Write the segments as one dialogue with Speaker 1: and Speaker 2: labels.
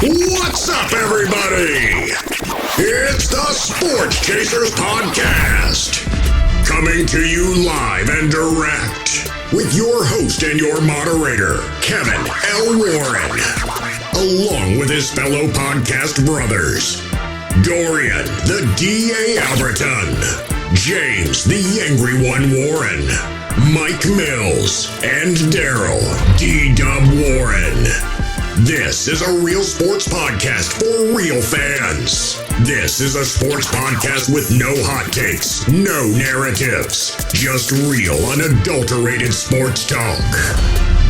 Speaker 1: What's up, everybody? It's the Sports Chasers Podcast, coming to you live and direct with your host and your moderator, Kevin L. Warren, along with his fellow podcast brothers, Dorian, the D.A. Alberton, James, the Angry One Warren, Mike Mills, and Daryl, D-Dubb Warren. This is a real sports podcast for real fans. This is a sports podcast with no hot takes, no narratives, just real, unadulterated sports talk.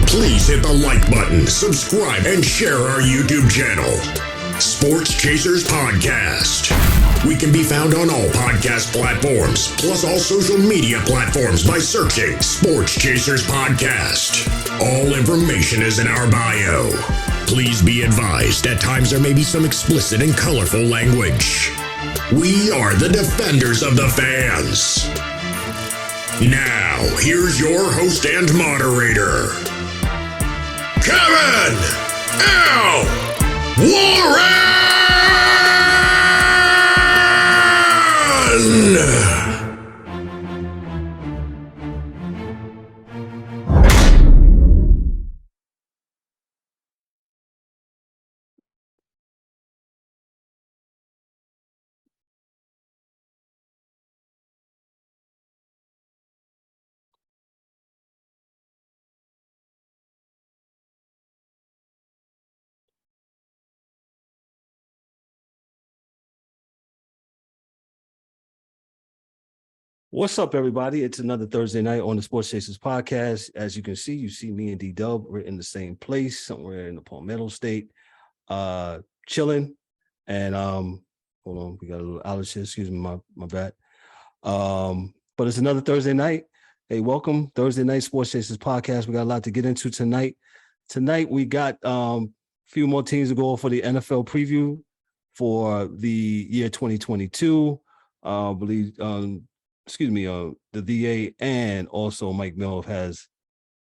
Speaker 1: Please hit the like button, subscribe, and share our YouTube channel. Sports Chasers Podcast. We can be found on all podcast platforms, plus all social media platforms by searching Sports Chasers Podcast. All information is in our bio. Please be advised, at times there may be some explicit and colorful language. We are the defenders of the fans. Now, here's your host and moderator, Kevin L. Warren!
Speaker 2: What's up, everybody? It's another Thursday night on the Sports Chasers Podcast. As you can see, you see me and D-Dubb. We're in the same place, somewhere in the Palmetto State, chilling. And hold on, we got a little outage here. Excuse me, my bad. But it's another Thursday night. Hey, welcome, Thursday night Sports Chasers Podcast. We got a lot to get into tonight. Tonight we got a few more teams to go for the N.F.L. preview for the year 2022. I believe. The VA and also Mike Mills has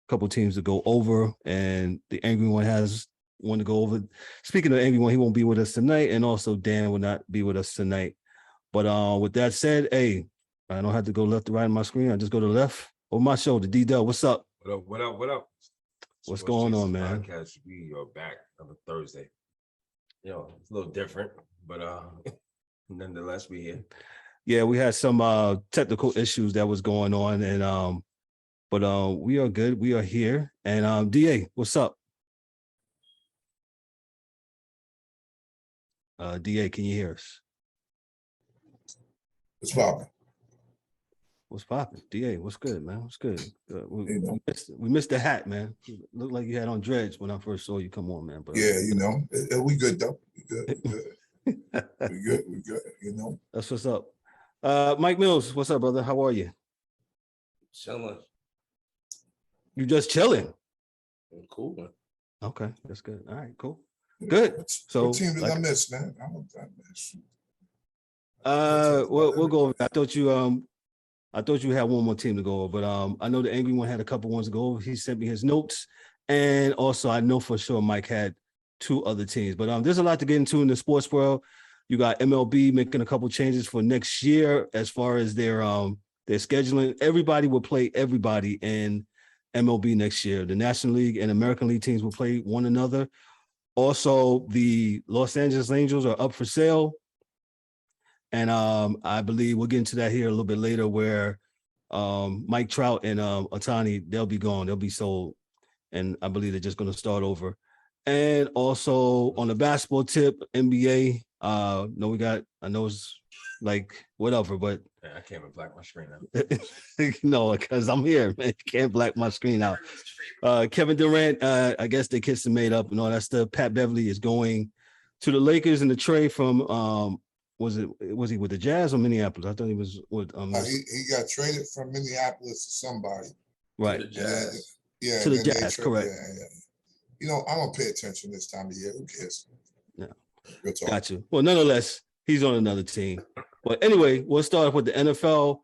Speaker 2: a couple teams to go over, and the Angry One has one to go over. Speaking of the Angry One, he won't be with us tonight, and also Dan will not be with us tonight. But with that said, hey, I don't have to go left to right on my screen. I just go to the left over my shoulder. D-Dubb, what's up?
Speaker 3: What up?
Speaker 2: What's going on, man?
Speaker 3: Podcast, we are back on a Thursday. You know, it's a little different, but nonetheless, we here.
Speaker 2: Yeah, we had some technical issues that was going on, and but we are good. We are here. And DA, what's up? DA, can you hear us?
Speaker 4: What's popping?
Speaker 2: What's popping? DA, what's good, man? What's good? We missed the hat, man. It looked like you had on dreads when I first saw you come on, man. But
Speaker 4: yeah, we good though. We good. We good. You know.
Speaker 2: That's what's up. Mike Mills, what's up, brother? How are you?
Speaker 3: Chilling.
Speaker 2: You just chilling?
Speaker 3: Cool.
Speaker 2: Okay, that's good. All right, cool. Good. So,
Speaker 4: what team did I miss, man? I miss.
Speaker 2: We'll go over. I thought you had one more team to go over, but I know the Angry One had a couple ones to go over. He sent me his notes, and also I know for sure Mike had two other teams. But there's a lot to get into in the sports world. You got MLB making a couple changes for next year as far as their scheduling. Everybody will play everybody in MLB next year. The National League and American League teams will play one another. Also, the Los Angeles Angels are up for sale. And I believe we'll get into that here a little bit later, where Mike Trout and Ohtani, they'll be gone. They'll be sold. And I believe they're just going to start over. And also on the basketball tip, NBA, I know it's like whatever, but
Speaker 3: I can't even black my screen out.
Speaker 2: No, because I'm here, man. Can't black my screen out. Kevin Durant, I guess they kissed and made up and all that stuff. Pat Beverly is going to the Lakers in the trade from was he with the Jazz or Minneapolis? I thought he was with
Speaker 4: he got traded from Minneapolis to somebody.
Speaker 2: Right.
Speaker 3: To the Jazz.
Speaker 4: Yeah,
Speaker 2: to the Jazz, correct.
Speaker 4: Yeah. You know, I don't pay attention this time of year. Who cares?
Speaker 2: Yeah. Got you. Well, nonetheless, he's on another team. But anyway, we'll start with the NFL.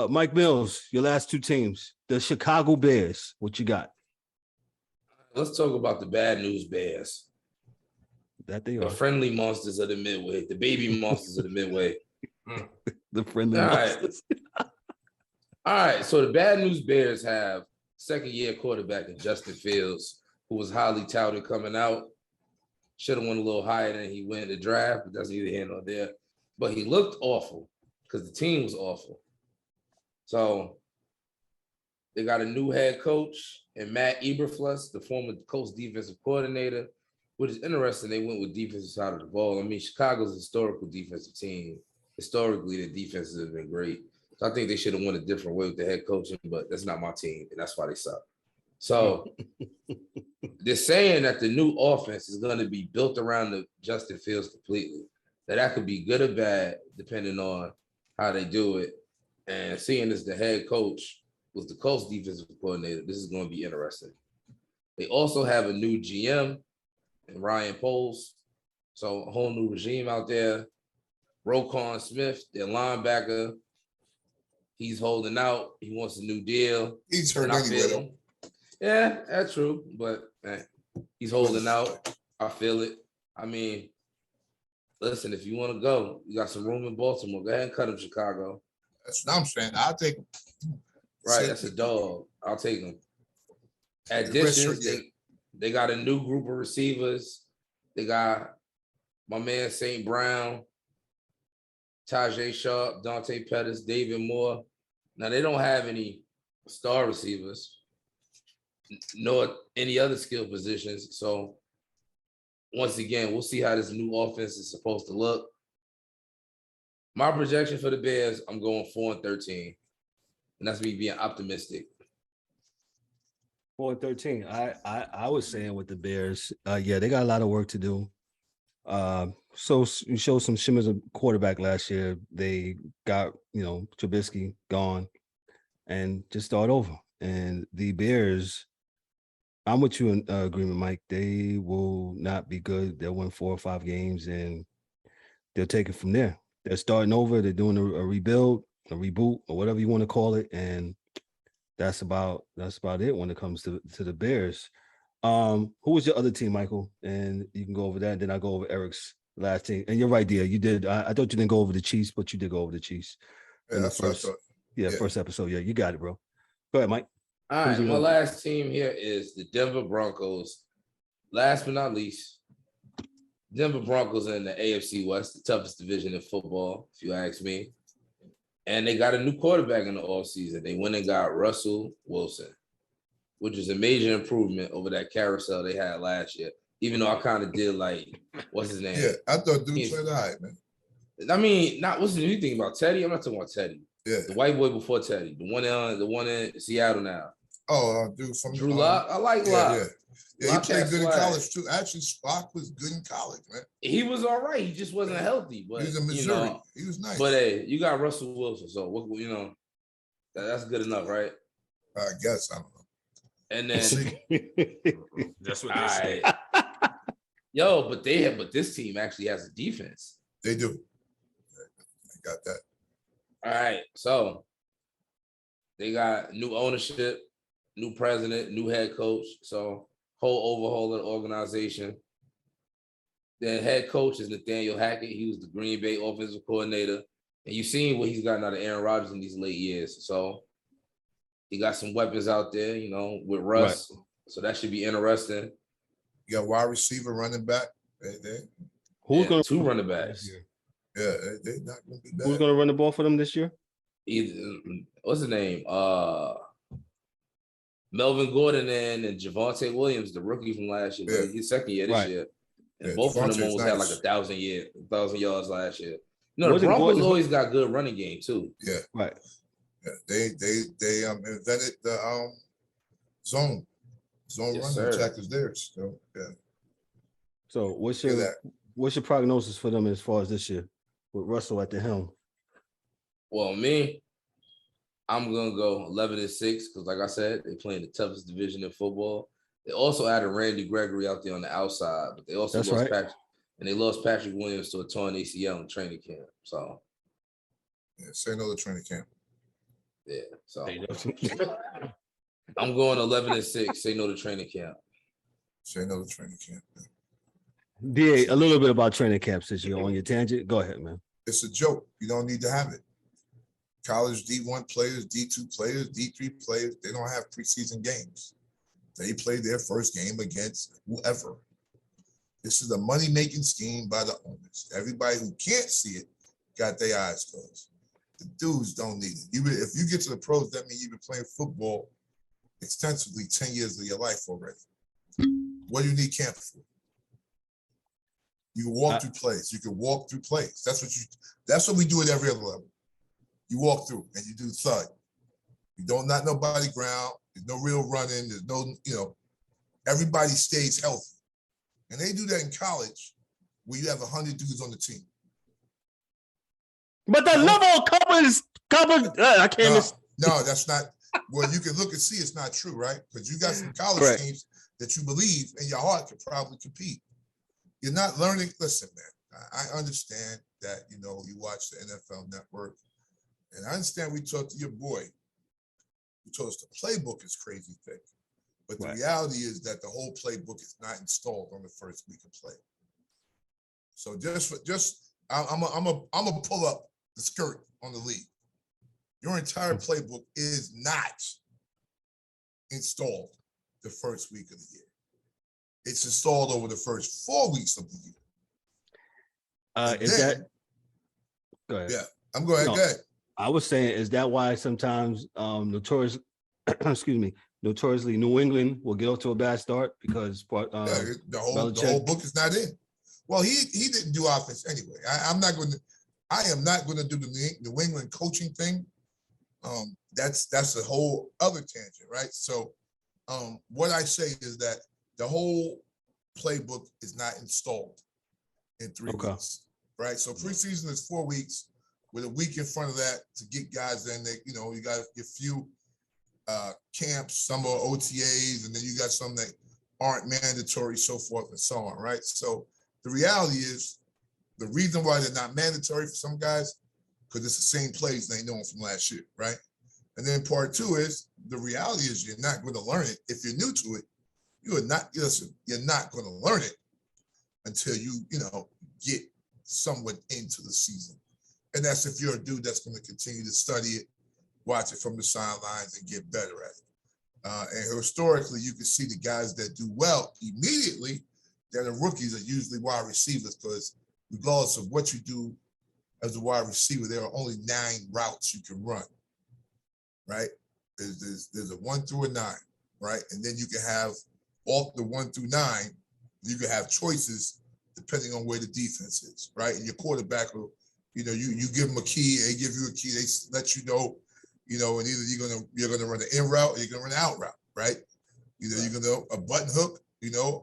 Speaker 2: Mike Mills, your last two teams, the Chicago Bears. What you got?
Speaker 3: Let's talk about the bad news Bears.
Speaker 2: That they
Speaker 5: The
Speaker 2: are.
Speaker 5: friendly monsters of the midway, the baby monsters of the midway.
Speaker 2: The friendly
Speaker 5: All right.
Speaker 2: monsters.
Speaker 5: All right, so the bad news Bears have second-year quarterback in Justin Fields, who was highly touted coming out. Should have went a little higher than he went in the draft, but that's neither here nor there. But he looked awful because the team was awful. So they got a new head coach and Matt Eberflus, the former Colts defensive coordinator, which is interesting. They went with defensive side of the ball. I mean, Chicago's a historical defensive team. Historically, the defenses have been great. So I think they should have went a different way with the head coaching, but that's not my team, and that's why they suck. So they're saying that the new offense is going to be built around the Justin Fields completely. That could be good or bad, depending on how they do it. And seeing as the head coach was the Colts defensive coordinator, this is going to be interesting. They also have a new GM and Ryan Poles. So a whole new regime out there. Roquan Smith, their linebacker. He's holding out. He wants a new deal.
Speaker 4: He's hurt anyway, though.
Speaker 5: Yeah, that's true. But he's holding out. I feel it. I mean, listen, if you want to go, you got some room in Baltimore. Go ahead and cut him, Chicago.
Speaker 4: That's what I'm saying. I'll take him.
Speaker 5: Right, that's a dog. I'll take him. Additions, they got a new group of receivers. They got my man St. Brown, Tajay Sharp, Dante Pettis, David Moore. Now, they don't have any star receivers, nor any other skill positions. So, once again, we'll see how this new offense is supposed to look. My projection for the Bears, I'm going 4-13. And that's me being optimistic.
Speaker 2: 4-13. I was saying with the Bears, yeah, they got a lot of work to do. So you showed some shimmers of quarterback last year. They got, Trubisky gone and just start over. And the Bears, I'm with you in agreement, Mike. They will not be good. They'll win 4 or 5 games and they'll take it from there. They're starting over. They're doing a rebuild, a reboot, or whatever you want to call it. And that's about it when it comes to the Bears. Who was your other team, Michael? And you can go over that, and then I'll go over Eric's last team. And you're right, Dia. You did. I thought you didn't go over the Chiefs, but you did go over the Chiefs.
Speaker 4: Yeah, that's what I thought.
Speaker 2: Yeah, first episode. Yeah, you got it, bro. Go ahead, Mike.
Speaker 5: All right, my last team here is the Denver Broncos. Last but not least, Denver Broncos in the AFC West, the toughest division in football, if you ask me. And they got a new quarterback in the offseason. They went and got Russell Wilson, which is a major improvement over that carousel they had last year. Even though I kind of did what's his name?
Speaker 4: Yeah, I thought dude played all right, man.
Speaker 5: I mean, what's the new thing about Teddy? I'm not talking about Teddy.
Speaker 4: Yeah.
Speaker 5: The white boy before Teddy. The one in Seattle now.
Speaker 4: Oh, dude from
Speaker 5: Drew Lock. I like Lock.
Speaker 4: Yeah, he played good in
Speaker 5: swag.
Speaker 4: college too. Actually, Spock was good in college, man.
Speaker 5: He was all right. He just wasn't healthy. But
Speaker 4: he was in Missouri. He was nice.
Speaker 5: But hey, you got Russell Wilson, so what that's good enough, right?
Speaker 4: I guess I don't know.
Speaker 5: And then
Speaker 3: That's what they say.
Speaker 5: Yo, but this team actually has a defense.
Speaker 4: They do. They got that.
Speaker 5: All right, so they got new ownership, new president, new head coach. So whole overhaul of the organization. The head coach is Nathaniel Hackett. He was the Green Bay offensive coordinator. And you've seen what he's gotten out of Aaron Rodgers in these late years. So he got some weapons out there, with Russ. Right. So that should be interesting.
Speaker 4: You got wide receiver, running back.
Speaker 2: Who's going to
Speaker 5: 2 running backs?
Speaker 4: Yeah, they're not going to be bad.
Speaker 2: Who's going to run the ball for them this year?
Speaker 5: What's his name? Melvin Gordon and Javonte Williams, the rookie from last year. Yeah. His second year this year. And both of them almost had 1,000 yards last year. The Broncos always got good running game too.
Speaker 4: Yeah.
Speaker 2: Right.
Speaker 4: Yeah. They invented the zone running attack is theirs. So yeah.
Speaker 2: So what's your prognosis for them as far as this year with Russell at the helm?
Speaker 5: Well, me, I'm gonna go 11-6 because, like I said, they playing the toughest division in football. They also added Randy Gregory out there on the outside, but they also lost Patrick Williams to a torn ACL in training camp. So,
Speaker 4: yeah, say no to training camp.
Speaker 5: Yeah, so I'm going 11-6. Say no to training camp.
Speaker 4: Say no to training camp.
Speaker 2: DA, a little bit about training camp since you're on your tangent. Go ahead, man.
Speaker 4: It's a joke. You don't need to have it. College D1 players, D2 players, D3 players, they don't have preseason games. They play their first game against whoever. This is a money-making scheme by the owners. Everybody who can't see it got their eyes closed. The dudes don't need it. If you get to the pros, that means you've been playing football extensively 10 years of your life already. What do you need camp for? You can walk through plays. You can walk through plays. That's what we do at every other level. You walk through and you do thud. You don't not no body ground. There's no real running. There's no, everybody stays healthy. And they do that in college where you have 100 dudes on the team.
Speaker 2: But the level covers. I can't.
Speaker 4: No, that's not. Well, you can look and see it's not true, right? Because you got some college teams that you believe in your heart could probably compete. You're not learning. Listen, man, I understand that, you watch the NFL Network. And I understand we talked to your boy who told us the playbook is crazy thick. But the reality is that the whole playbook is not installed on the first week of play. So I'm gonna pull up the skirt on the league. Your entire playbook is not installed the first week of the year. It's installed over the first 4 weeks of the year.
Speaker 2: Go ahead.
Speaker 4: Yeah, I'm going ahead.
Speaker 2: I was saying, is that why sometimes notoriously New England will get off to a bad start because
Speaker 4: the whole book is not in. Well, he didn't do offense anyway. I am not going to do the New England coaching thing. That's a whole other tangent, right? So what I say is that the whole playbook is not installed in 3 weeks, right? So preseason is 4 weeks with a week in front of that to get guys in. You got a few camps, some are OTAs, and then you got some that aren't mandatory, so forth and so on, right? So the reality is the reason why they're not mandatory for some guys, because it's the same plays they know from last year, right? And then part two is the reality is you're not going to learn it. If you're new to it, you're not going to learn it until you get somewhat into the season. And that's if you're a dude that's going to continue to study it, watch it from the sidelines and get better at it. And historically, you can see the guys that do well immediately, that are rookies, are usually wide receivers, because regardless of what you do as a wide receiver, there are only 9 routes you can run, right? There's a 1 through a 9, right? And then you can have off the 1 through 9, you can have choices depending on where the defense is, right? And your quarterback will, you give them a key, they give you a key, they let you know, and either you're gonna run an in route or you're gonna run an out route, right? Either you're gonna a button hook,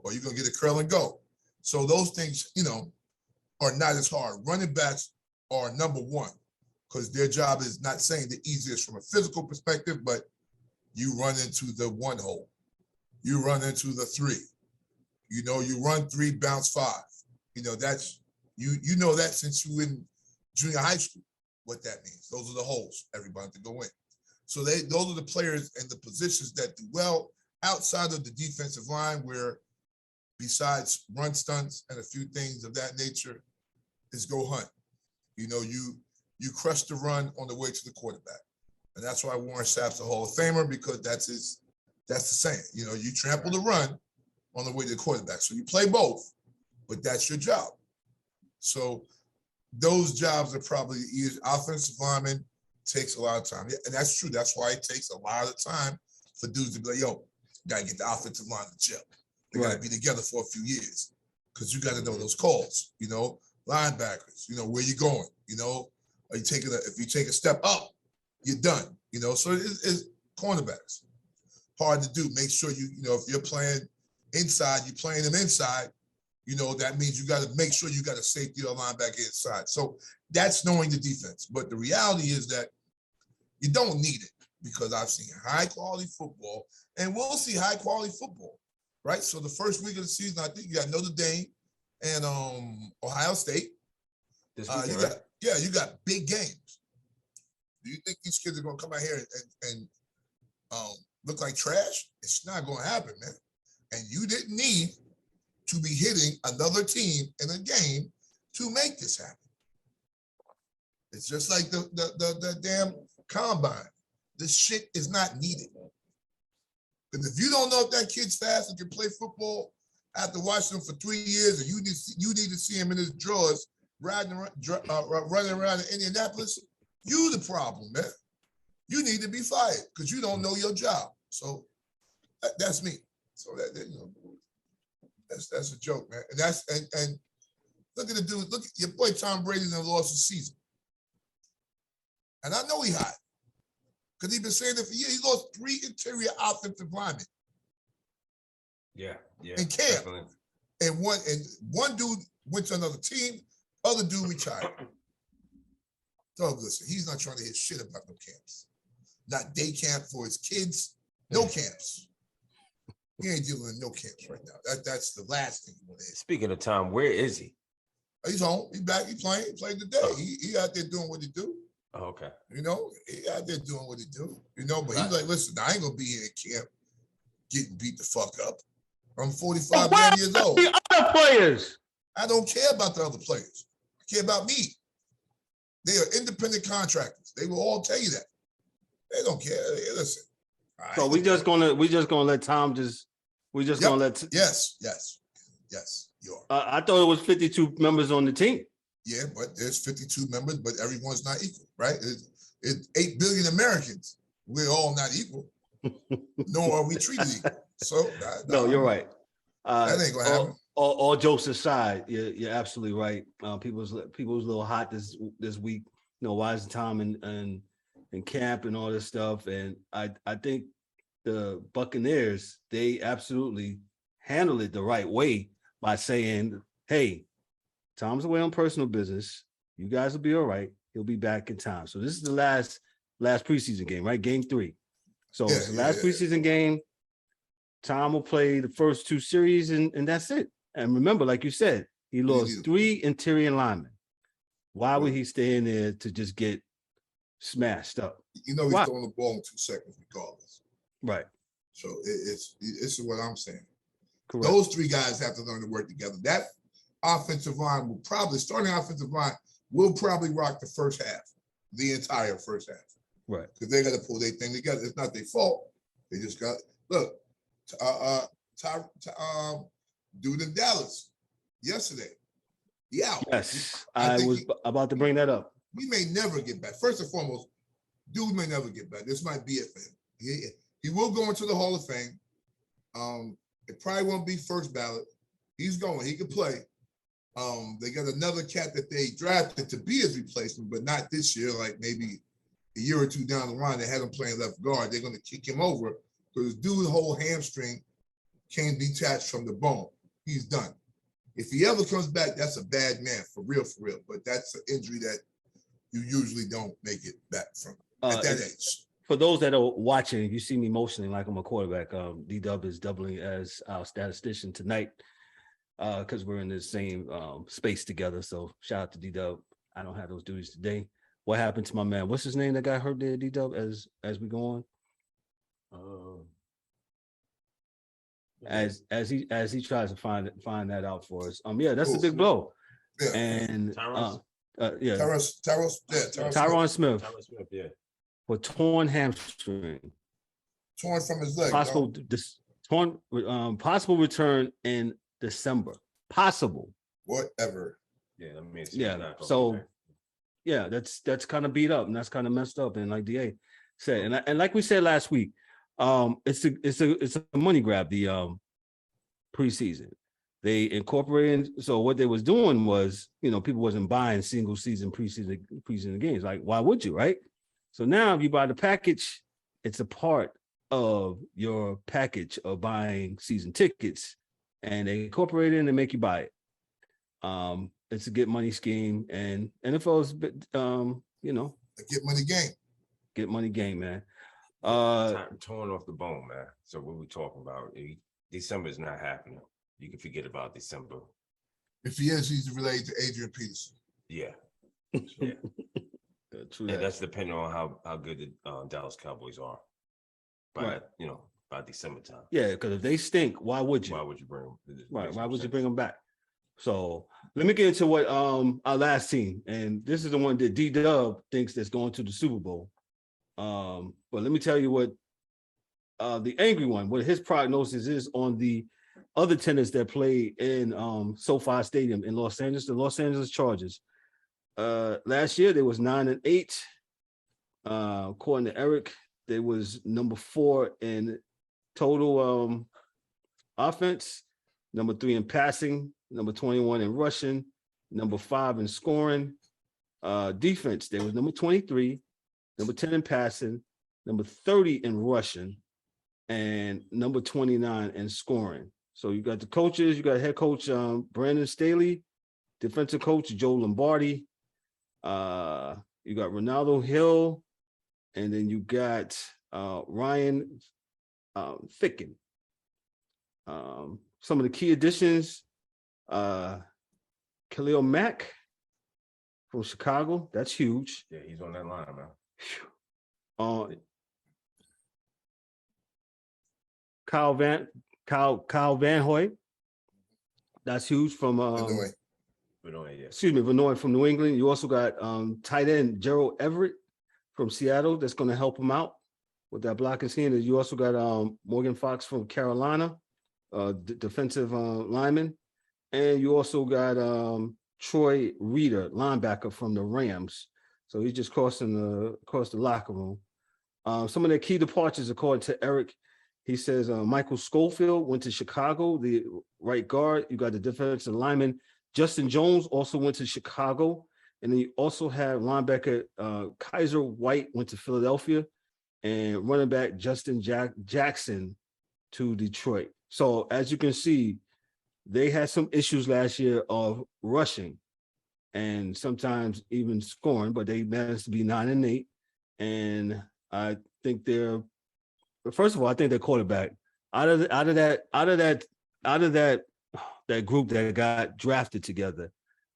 Speaker 4: or you're gonna get a curl and go. So those things, are not as hard. Running backs are number one because their job is not saying the easiest from a physical perspective, but you run into the 1 hole, you run into the 3, you run 3, bounce 5. That's you know that since you in junior high school, what that means. Those are the holes everybody to go in. So those are the players and the positions that do well outside of the defensive line, where besides run stunts and a few things of that nature, is go hunt. You crush the run on the way to the quarterback. And that's why Warren Sapp's a Hall of Famer, because that's the saying. You trample the run on the way to the quarterback. So you play both, but that's your job. So those jobs are probably easy. Offensive lineman takes a lot of time. And that's true. That's why it takes a lot of time for dudes to be like, yo, gotta get the offensive line to gel. They gotta be together for a few years, because you gotta know those calls, linebackers, where you going, are you taking if you take a step up, you're done, so it's cornerbacks. Hard to do. Make sure if you're playing inside, you're playing them inside, that means you got to make sure you got a safety or linebacker inside. So that's knowing the defense. But the reality is that you don't need it, because I've seen high quality football, and we'll see high quality football, right? So the first week of the season, I think you got Notre Dame and Ohio State.
Speaker 3: This weekend,
Speaker 4: you got big games. Do you think these kids are going to come out here and look like trash? It's not going to happen, man. And you didn't need to be hitting another team in a game to make this happen. It's just like the damn combine. This shit is not needed. And if you don't know if that kid's fast and can play football after watching him for 3 years, and you need to see him in his drawers running around in Indianapolis, you the problem, man. You need to be fired because you don't know your job. So that's me. So that's a joke, man. And look at the dude. Look at your boy Tom Brady done lost the season. And I know he hot. Because he's been saying it for years. He lost 3 interior offensive linemen.
Speaker 3: Yeah.
Speaker 4: In camp. Definitely. And one dude went to another team, other dude retired. So listen, he's not trying to hit shit about no camps. Not day camp for his kids. No camps. He ain't dealing with no camps right now. That's the last thing he want to hit.
Speaker 3: Speaking of Tom, where is he?
Speaker 4: He's home. He's back. He played today. He out there doing what he do.
Speaker 3: Oh, okay.
Speaker 4: He out there doing what he do. But he's like, listen, I ain't gonna be here at camp getting beat the fuck up. I'm 45 years old.
Speaker 2: The other players.
Speaker 4: I don't care about the other players. I care about me. They are independent contractors. They will all tell you that. They don't care. Hey, listen.
Speaker 2: So we just gonna let Tom just. We just gonna let.
Speaker 4: Yes. You are.
Speaker 2: I thought it was 52 members on the team.
Speaker 4: Yeah, but there's 52 members, but everyone's not equal, right? It's 8 billion Americans. We're all not equal, nor are we treated equal. So
Speaker 2: no, you're right.
Speaker 4: That ain't gonna happen.
Speaker 2: All jokes aside, you're absolutely right. People's a little hot this week. Why is Tom in camp and all this stuff? And I think the Buccaneers, they absolutely handled it the right way by saying, hey, Tom's away on personal business. You guys will be all right. He'll be back in time. So this is the last preseason game, right? Game 3. So it's the last preseason game. Tom will play the first 2 series and that's it. And remember, like you said, he lost 3 interior linemen. Why would he stay in there to just get smashed up?
Speaker 4: He's throwing the ball in 2 seconds regardless.
Speaker 2: Right.
Speaker 4: So it's what I'm saying.
Speaker 2: Correct.
Speaker 4: Those 3 guys have to learn to work together. That offensive line starting offensive line will probably rock the first half, the entire first half.
Speaker 2: Right.
Speaker 4: Because they got to pull their thing together. It's not their fault. They just got, look, dude in Dallas yesterday, he out.
Speaker 2: Yes, I was about to bring that up.
Speaker 4: He may never get back. First and foremost, dude may never get back. This might be it for him. He will go into the Hall of Fame. It probably won't be first ballot. He's going. He can play. They got another cat that they drafted to be his replacement, but not this year. Like maybe a year or 2 down the line, they had him playing left guard. They're going to kick him over because dude's whole hamstring can't detach from the bone. He's done. If he ever comes back, that's a bad man, for real. But that's an injury that you usually don't make it back from at that age.
Speaker 2: For those that are watching, you see me motioning like I'm a quarterback. D-Dubb is doubling as our statistician tonight because we're in the same space together. So shout out to D-Dubb. I don't have those duties today. What happened to my man? What's his name that got hurt there, D-Dubb, as we go on? As he tries to find that out for us. That's a big blow.
Speaker 4: Yeah.
Speaker 2: And
Speaker 4: Tyron
Speaker 2: Smith.
Speaker 3: Tyron Smith, yeah.
Speaker 2: For torn hamstring.
Speaker 4: Torn from his leg.
Speaker 2: Possible return in December. Possible.
Speaker 4: Whatever.
Speaker 3: Yeah, that means
Speaker 2: so that's kind of beat up and that's kind of messed up. And like DA said, and like we said last week, it's a money grab, the preseason. They incorporated, so what they was doing was, people wasn't buying single season preseason games. Like, why would you, right? So now if you buy the package, it's a part of your package of buying season tickets, and they incorporate it and they make you buy it. It's a get money scheme, and NFL is,
Speaker 4: a get money game.
Speaker 2: Get money game, man.
Speaker 3: Torn off the bone, man. So what we talking about? December is not happening. You can forget about December.
Speaker 4: If he is, he's related to Adrian Peterson.
Speaker 3: Yeah.
Speaker 2: True.
Speaker 3: Yeah, that's depending on how good the Dallas Cowboys are. By by December time.
Speaker 2: Yeah, because if they stink, why would you?
Speaker 3: Why would you bring them?
Speaker 2: Right. Why would you bring them back? So let me get into what our last team, and this is the one that D-Dubb thinks that's going to the Super Bowl. But let me tell you what the angry one, what his prognosis is on the other tenants that play in SoFi Stadium in Los Angeles, the Los Angeles Chargers. Last year they was 9-8. According to Eric, they was number 4 in total offense, number 3 in passing, number 21 in rushing, number 5 in scoring. Defense, they was number 23, number 10 in passing, number 30 in rushing, and number 29 in scoring. So you got the coaches, you got head coach Brandon Staley, defensive coach Joe Lombardi, you got Ronaldo Hill, and then you got Ryan Ficken. Some of the key additions, Khalil Mack from Chicago. That's huge.
Speaker 3: Yeah, he's on that line, man.
Speaker 2: Kyle Van Hoy. That's huge from
Speaker 3: Vanoy, yeah.
Speaker 2: Vanoy from New England. You also got tight end Gerald Everett from Seattle that's going to help him out with that blocking scheme. And you also got Morgan Fox from Carolina, defensive lineman. And you also got Troy Reader, linebacker from the Rams. So he's just crossing the locker room. Some of the key departures, according to Eric, he says Michael Schofield went to Chicago, the right guard. You got the defensive lineman Justin Jones also went to Chicago. And then you also have linebacker Kaiser White went to Philadelphia, and running back Justin Jackson to Detroit. So as you can see, they had some issues last year of rushing and sometimes even scoring, but they managed to be 9-8. And I think first of all, I think their quarterback out of that group that got drafted together,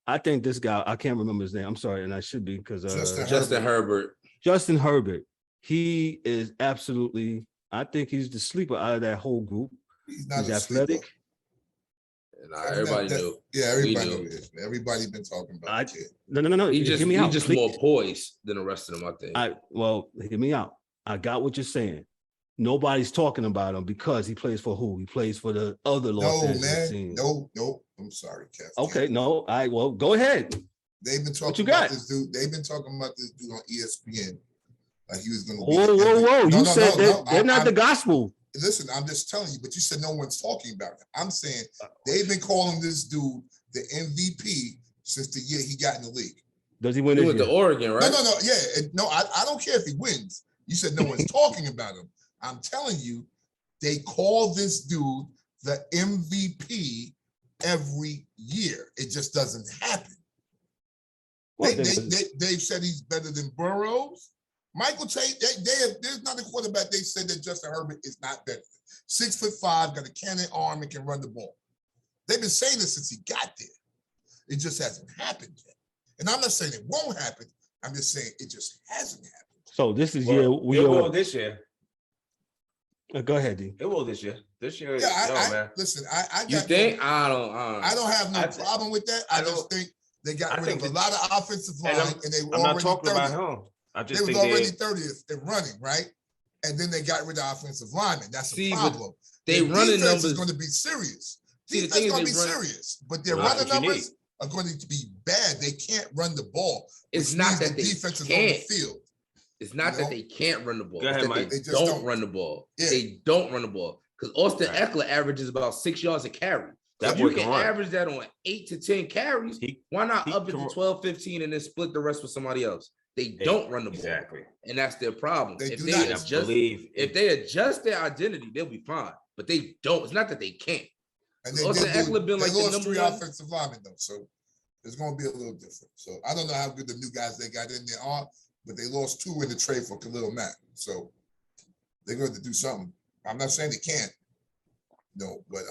Speaker 2: I think this guy, I can't remember his name. I'm sorry, and I should be because
Speaker 5: Justin Herbert.
Speaker 2: Justin Herbert. He is absolutely, I think he's the sleeper out of that whole group.
Speaker 4: He's not
Speaker 2: he's athletic.
Speaker 5: Everybody knew.
Speaker 4: Yeah, everybody knew. Everybody been talking about it.
Speaker 2: No.
Speaker 5: He's
Speaker 2: just
Speaker 5: more poised than the rest of them, I think.
Speaker 2: Well, hear me out. I got what you're saying. Nobody's talking about him because he plays for who? He plays for the other Los Angeles team.
Speaker 4: No. I'm sorry, Kev.
Speaker 2: Okay, no. Well, go ahead.
Speaker 4: They've been talking about this dude. They've been talking about this dude on ESPN. Like he was going to be.
Speaker 2: Whoa. You said they're not the gospel.
Speaker 4: Listen, I'm just telling you, but you said no one's talking about it. I'm saying they've been calling this dude the MVP since the year he got in the league.
Speaker 2: Does he win?
Speaker 5: He went to Oregon, right?
Speaker 4: No. Yeah, no. I don't care if he wins. You said no one's talking about him. I'm telling you, they call this dude the MVP every year. It just doesn't happen. Well, they've said he's better than Burrows. Michael Tate, there's not a quarterback they said that Justin Herbert is not better than. 6'5", got a cannon arm and can run the ball. They've been saying this since he got there. It just hasn't happened yet. And I'm not saying it won't happen. I'm just saying it just hasn't happened.
Speaker 2: So this is
Speaker 3: this year.
Speaker 2: Go ahead, D.
Speaker 3: It will this year. This year,
Speaker 4: man. Listen, I
Speaker 5: you think
Speaker 4: I don't have no problem with that. I just think they got rid of a lot of offensive line, and they were already
Speaker 3: not talking
Speaker 4: 30th.
Speaker 3: about him. I just
Speaker 4: they
Speaker 3: think
Speaker 4: was already 30th in running, right? And then they got rid of offensive linemen. That's a problem.
Speaker 5: Their running numbers
Speaker 4: is going to be serious. Defense is going to be serious, but their running numbers are going to be bad. They can't run the ball.
Speaker 5: It's not that
Speaker 4: the defense is on the field.
Speaker 5: It's not that they can't run the ball.
Speaker 3: Go ahead,
Speaker 5: Mike. They don't run the ball. Yeah. They don't run the ball. Because Austin Eckler averages about 6 yards a carry. So if you can average that on 8 to 10 carries, why not up it to 12, 15, and then split the rest with somebody else? They don't run the ball.
Speaker 3: Exactly.
Speaker 5: And that's their problem.
Speaker 4: If
Speaker 5: they adjust their identity, they'll be fine. But they don't. It's not that they can't.
Speaker 4: And Austin Eckler been like the number 3 offensive linemen, though. So it's going to be a little different. So I don't know how good the new guys they got in there are, but they lost 2 in the trade for Khalil Mack. So they're going to do something. I'm not saying they can't. No, but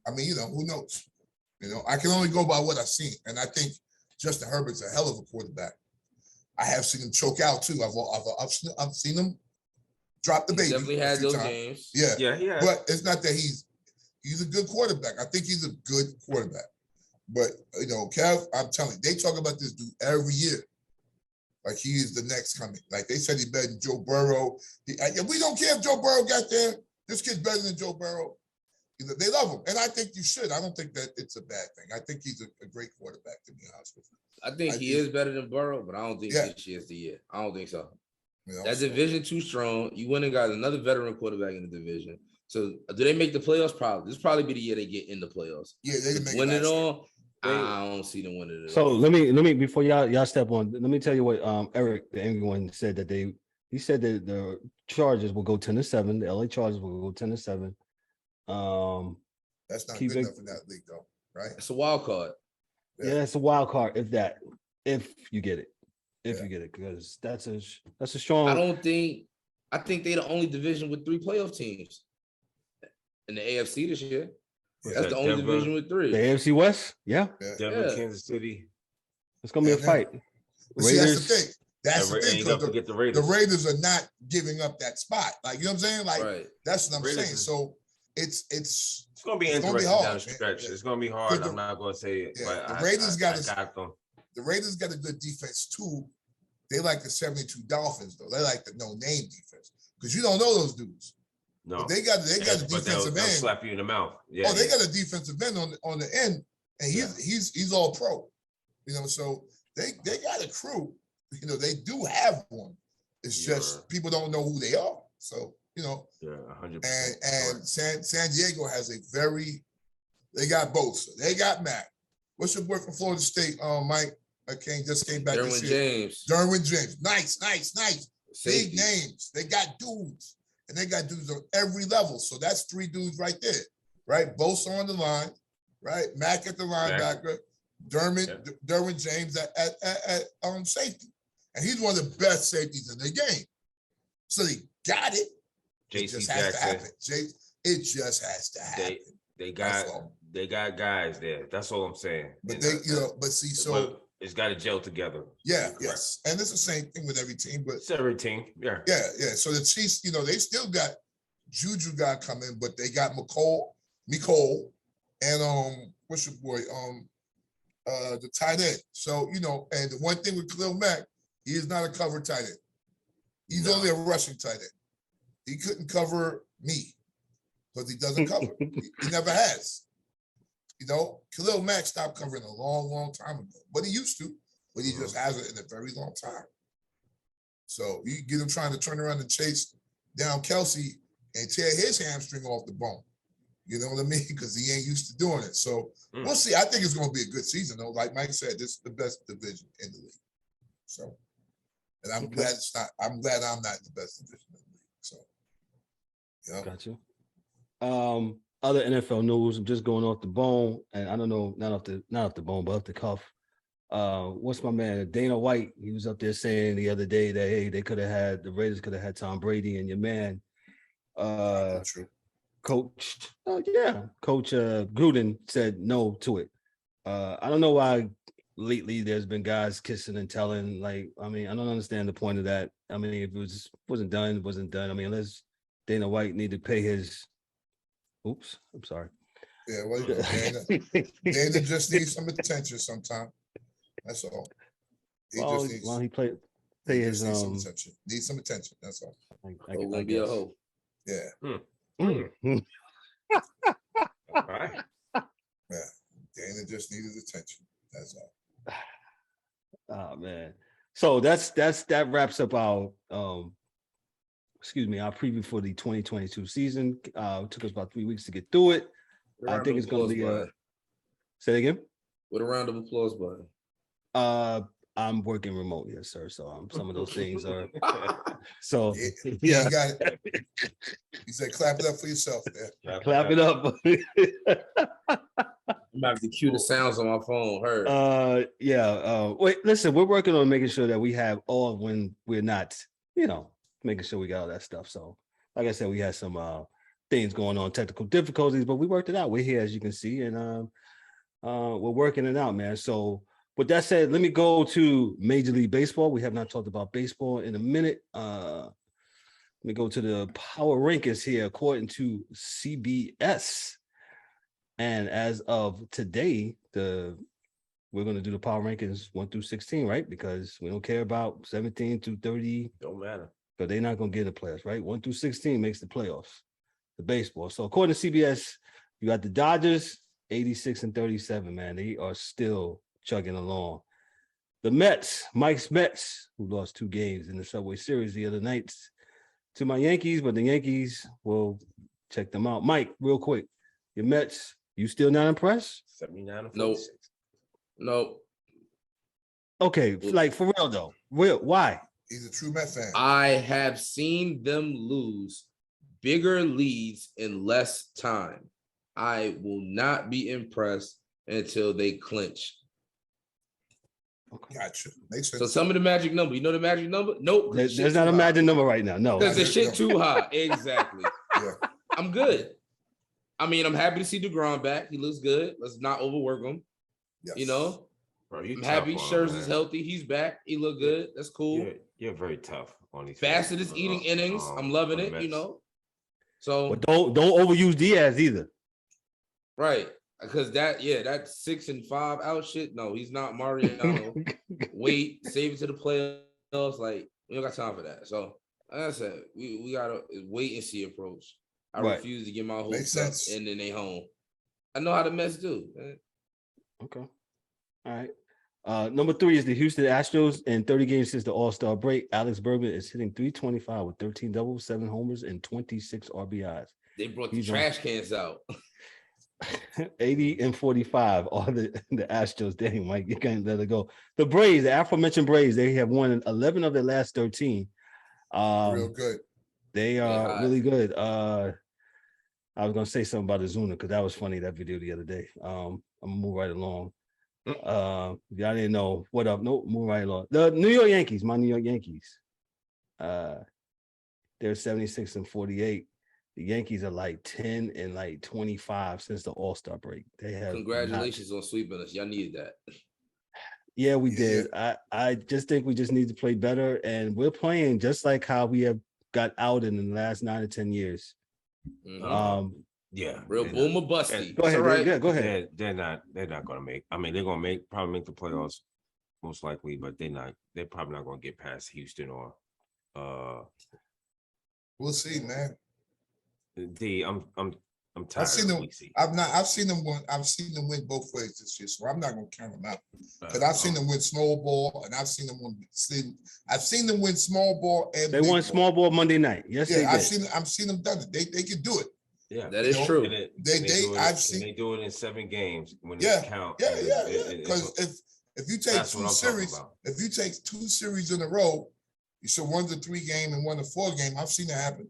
Speaker 4: I mean, who knows? I can only go by what I've seen. And I think Justin Herbert's a hell of a quarterback. I have seen him choke out too. I've seen him dropped the baby.
Speaker 5: Definitely had those games.
Speaker 4: Yeah.
Speaker 3: Yeah.
Speaker 4: But it's not that he's a good quarterback. I think he's a good quarterback. But, Kev, I'm telling you, they talk about this dude every year. Like he is the next coming. Like they said he's better than Joe Burrow. We don't care if Joe Burrow got there. This kid's better than Joe Burrow. They love him. And I think you should. I don't think that it's a bad thing. I think he's a great quarterback, to be honest with you.
Speaker 5: I think he is better than Burrow, but I don't think this year's the year. I don't think so. That division too strong. You went and got another veteran quarterback in the division. So do they make the playoffs? Probably. This probably be the year they get in the playoffs.
Speaker 4: Yeah, they can make
Speaker 5: win it
Speaker 4: all.
Speaker 5: all. I don't see them winning it.
Speaker 2: So let me before y'all step on, let me tell you what Eric, the angry one, said that he said that the Chargers will go 10-7. The LA Chargers will go 10-7.
Speaker 4: That's not good enough in that league, though, right?
Speaker 5: It's a wild card.
Speaker 2: Yeah, it's a wild card if you get it. If you get it, because that's a strong.
Speaker 5: I think they're the only division with 3 playoff teams in the AFC this year. That's the only division with 3.
Speaker 2: The AFC West,
Speaker 3: Denver, Kansas City.
Speaker 2: It's gonna be a fight.
Speaker 4: Raiders. See, that's the thing.
Speaker 3: Don't forget the Raiders.
Speaker 4: The Raiders are not giving up that spot. Like, you know what I'm saying? Like, that's what I'm saying. So it's
Speaker 3: gonna be interesting down the stretch. It's gonna be hard. I'm not gonna say it.
Speaker 4: Yeah,
Speaker 3: but
Speaker 4: the Raiders got
Speaker 3: them.
Speaker 4: The Raiders got a good defense too. They like the 72 Dolphins though. They like the no-name defense because you don't know those dudes.
Speaker 3: No,
Speaker 4: but they got a defensive end.
Speaker 3: Slap you in the mouth. Yeah.
Speaker 4: They got a defensive end on the end, and he's all pro. So they got a crew. They do have one. It's just people don't know who they are. So
Speaker 3: 100%.
Speaker 4: And San Diego has they got both. So they got Matt. What's your boy from Florida State? Mike just came back this year. Derwin James. Nice. Big names. They got dudes. And they got dudes on every level. So that's 3 dudes right there, right? Both on the line, right? Mac at the linebacker, Derwin James at safety. And he's one of the best safeties in the game. So they got it. It just has to happen. It just has to happen.
Speaker 3: They got guys there. That's all I'm saying.
Speaker 4: But
Speaker 3: but it's got to gel together.
Speaker 4: Yeah, yes. And it's the same thing with every team. But
Speaker 3: it's every team. Yeah.
Speaker 4: Yeah. So the Chiefs, they still got Juju guy coming, but they got Nicole, and what's your boy? The tight end. So, and the one thing with Khalil Mack, he is not a cover tight end. He's only a rushing tight end. He couldn't cover me because he doesn't cover. He never has. Khalil Mack stopped covering a long, long time ago. But he used to, but he just hasn't in a very long time. So you get him trying to turn around and chase down Kelsey and tear his hamstring off the bone. You know what I mean? Because he ain't used to doing it. So we'll see. I think it's going to be a good season, though. Like Mike said, this is the best division in the league. So, and I'm glad it's not. I'm glad I'm not in the best division in the league. So,
Speaker 2: Got you. Other NFL news. I'm just going off the bone, and I don't know, not off the bone, but off the cuff. What's my man Dana White? He was up there saying the other day that the Raiders could have had Tom Brady, and your man, Coach Gruden said no to it. I don't know why lately there's been guys kissing and telling. Like, I mean, I don't understand the point of that. I mean, if it wasn't done, it wasn't done. I mean, unless Dana White need to pay his. Oops, I'm sorry.
Speaker 4: Yeah, well, Dana just needs some attention sometime. That's all.
Speaker 2: He pay his
Speaker 4: needs some attention. That's all.
Speaker 5: I be a hoe.
Speaker 4: Yeah.
Speaker 3: All right.
Speaker 4: Yeah. Dana just needed attention. That's all.
Speaker 2: Oh man. So that wraps up our our preview for the 2022 season. It took us about 3 weeks to get through it. I think it's going to be say it again.
Speaker 5: With a round of applause button.
Speaker 2: I'm working remote, yes, sir. So some of those things are so
Speaker 4: yeah. You got it. He said, clap it up for yourself, man.
Speaker 2: Clap it up.
Speaker 5: I'm about to cue the sounds on my phone. Heard.
Speaker 2: Wait, listen, we're working on making sure that we have all when we're not, making sure we got all that stuff. So, like I said, we had some things going on, technical difficulties, but we worked it out. We're here, as you can see, and we're working it out, man. So, with that said, let me go to Major League Baseball. We have not talked about baseball in a minute. me go to the power rankings here according to CBS. And as of today, we're going to do the power rankings 1 through 16, right? Because we don't care about 17 to 30.
Speaker 3: Don't matter.
Speaker 2: But they're not going to get in the playoffs, right? 1 through 16 makes the playoffs, the baseball. So according to CBS, you got the Dodgers, 86 and 37, man. They are still chugging along. The Mets, Mike's Mets, who lost 2 games in the Subway Series the other night to my Yankees, but the Yankees will check them out. Mike, real quick, your Mets, you still not impressed?
Speaker 3: 79 and
Speaker 5: 46. Nope.
Speaker 2: Okay, like for real though. Why?
Speaker 4: He's a true Met fan.
Speaker 5: I have seen them lose bigger leads in less time. I will not be impressed until they clinch.
Speaker 2: Okay.
Speaker 4: Gotcha. Makes sense.
Speaker 5: So some of the magic number. You know the magic number? Nope.
Speaker 2: There's not a magic number right now. No.
Speaker 5: Because the shit too high. Exactly.
Speaker 4: Yeah.
Speaker 5: I'm good. I mean, I'm happy to see DeGrom back. He looks good. Let's not overwork him.
Speaker 4: Yes.
Speaker 5: You know?
Speaker 3: Bro,
Speaker 5: I'm happy Scherzer's healthy. He's back. He look good. That's cool.
Speaker 3: You're very tough on these.
Speaker 5: Bassett is eating innings. I'm loving it, you know. So
Speaker 2: but don't overuse Diaz either.
Speaker 5: Right. Because that 6 and 5 out shit. No, he's not Mariano. Wait, save it to the playoffs. Like, we don't got time for that. So like I said, we gotta wait and see approach. I refuse to get my hopes up and then they home. I know how the Mets do, man.
Speaker 2: Okay. All right. Number 3 is the Houston Astros. In 30 games since the All-Star break, Alex Bergman is hitting .325 with 13 doubles, 7 homers, and 26 RBIs.
Speaker 5: They brought the trash cans out.
Speaker 2: 80 and 45 are the Astros. Dang, Mike, you can't let it go. The Braves, the aforementioned Braves, they have won 11 of their last 13.
Speaker 4: Real good.
Speaker 2: They are really good. I was gonna say something about Azuna because that was funny, that video the other day. I'm gonna move right along. Y'all didn't know what up. Nope, move right along. The New York Yankees, my New York Yankees. They're 76 and 48. The Yankees are like 10 and like 25 since the All-Star break. They have
Speaker 5: congratulations on sweeping us. Y'all needed that.
Speaker 2: Yeah, we did. I just think we just need to play better, and we're playing just like how we have got out in the last 9 to 10 years.
Speaker 3: Yeah,
Speaker 5: real boomer busty.
Speaker 2: Go ahead, right. Yeah, go ahead.
Speaker 3: They're not going to make. I mean, they're going to probably make the playoffs most likely, but they're probably not going to get past Houston or.
Speaker 4: We'll see, man.
Speaker 3: I'm tired.
Speaker 4: I've seen them win. I've seen them win both ways this year, so I'm not going to count them out. Because I've seen them win small ball, and I've seen them win. I've seen them win small ball, and
Speaker 2: they won small ball Monday night. Yes, they did.
Speaker 4: I've seen them done it. They can do it.
Speaker 3: Yeah,
Speaker 5: that is true.
Speaker 3: They do it in 7 games when they count.
Speaker 4: Yeah. Because if you take 2 series, if you take 2 series in a row, you show 1 to 3 game and 1 to 4 game. I've seen that happen.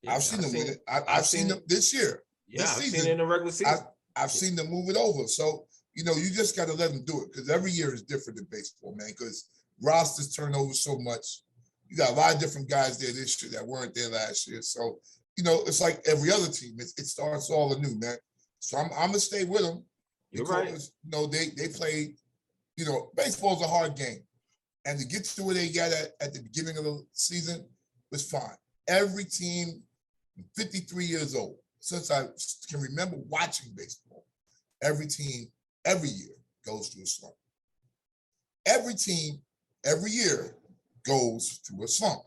Speaker 4: Yeah, I've seen them win it. I've seen them this year.
Speaker 3: Yeah, I've seen it in the regular season.
Speaker 4: I've seen them move it over. So, you just got to let them do it because every year is different in baseball, man, because rosters turn over so much. You got a lot of different guys there this year that weren't there last year. So, it's like every other team. It starts all anew, man. So I'm going to stay with them.
Speaker 3: You're
Speaker 4: because,
Speaker 3: right.
Speaker 4: They played, baseball's a hard game. And to get to where they got at the beginning of the season was fine. Every team, 53 years old, since I can remember watching baseball, every team, every year goes through a slump. Every team, every year goes through a slump.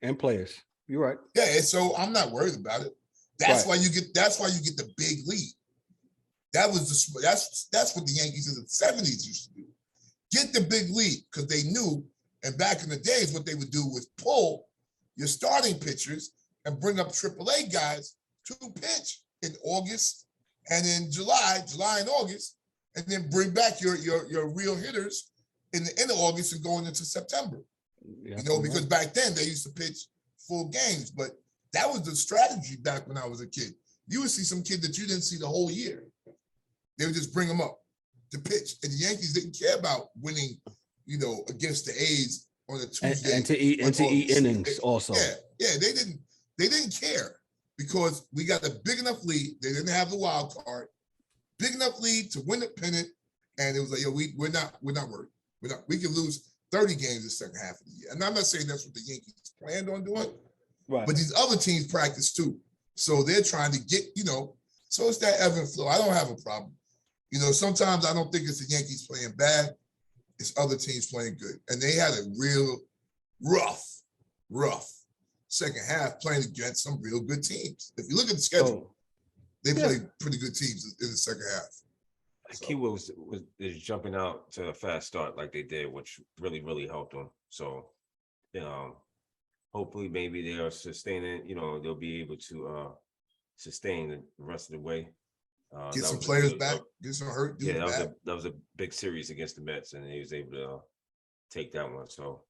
Speaker 2: And players. You're right.
Speaker 4: Yeah, and so I'm not worried about it. That's why you get the big lead. That's what the Yankees in the 70s used to do. Get the big lead because they knew, and back in the days, what they would do was pull your starting pitchers and bring up AAA guys to pitch in August and in July and August, and then bring back your real hitters in the end of August and going into September. Yeah, because back then they used to pitch full games, but that was the strategy back when I was a kid. You would see some kid that you didn't see the whole year. They would just bring them up to pitch, and the Yankees didn't care about winning, against the A's on a Tuesday
Speaker 2: and to eat innings also.
Speaker 4: Yeah, they didn't care because we got a big enough lead. They didn't have the wild card, big enough lead to win the pennant, and it was like, we're not worried. We can lose 30 games the second half of the year, and I'm not saying that's what the Yankees planned on doing,
Speaker 2: Right.
Speaker 4: But these other teams practice too. So they're trying to get, so it's that ebb and flow. I don't have a problem. Sometimes I don't think it's the Yankees playing bad. It's other teams playing good. And they had a real rough second half playing against some real good teams. If you look at the schedule, they played pretty good teams in the second half.
Speaker 3: The key was jumping out to a fast start like they did, which really, really helped them. So, hopefully maybe they'll sustain it. They'll be able to sustain the rest of the way.
Speaker 4: Get some players back, get some hurt dudes back.
Speaker 3: That was a big series against the Mets, and he was able to take that one. So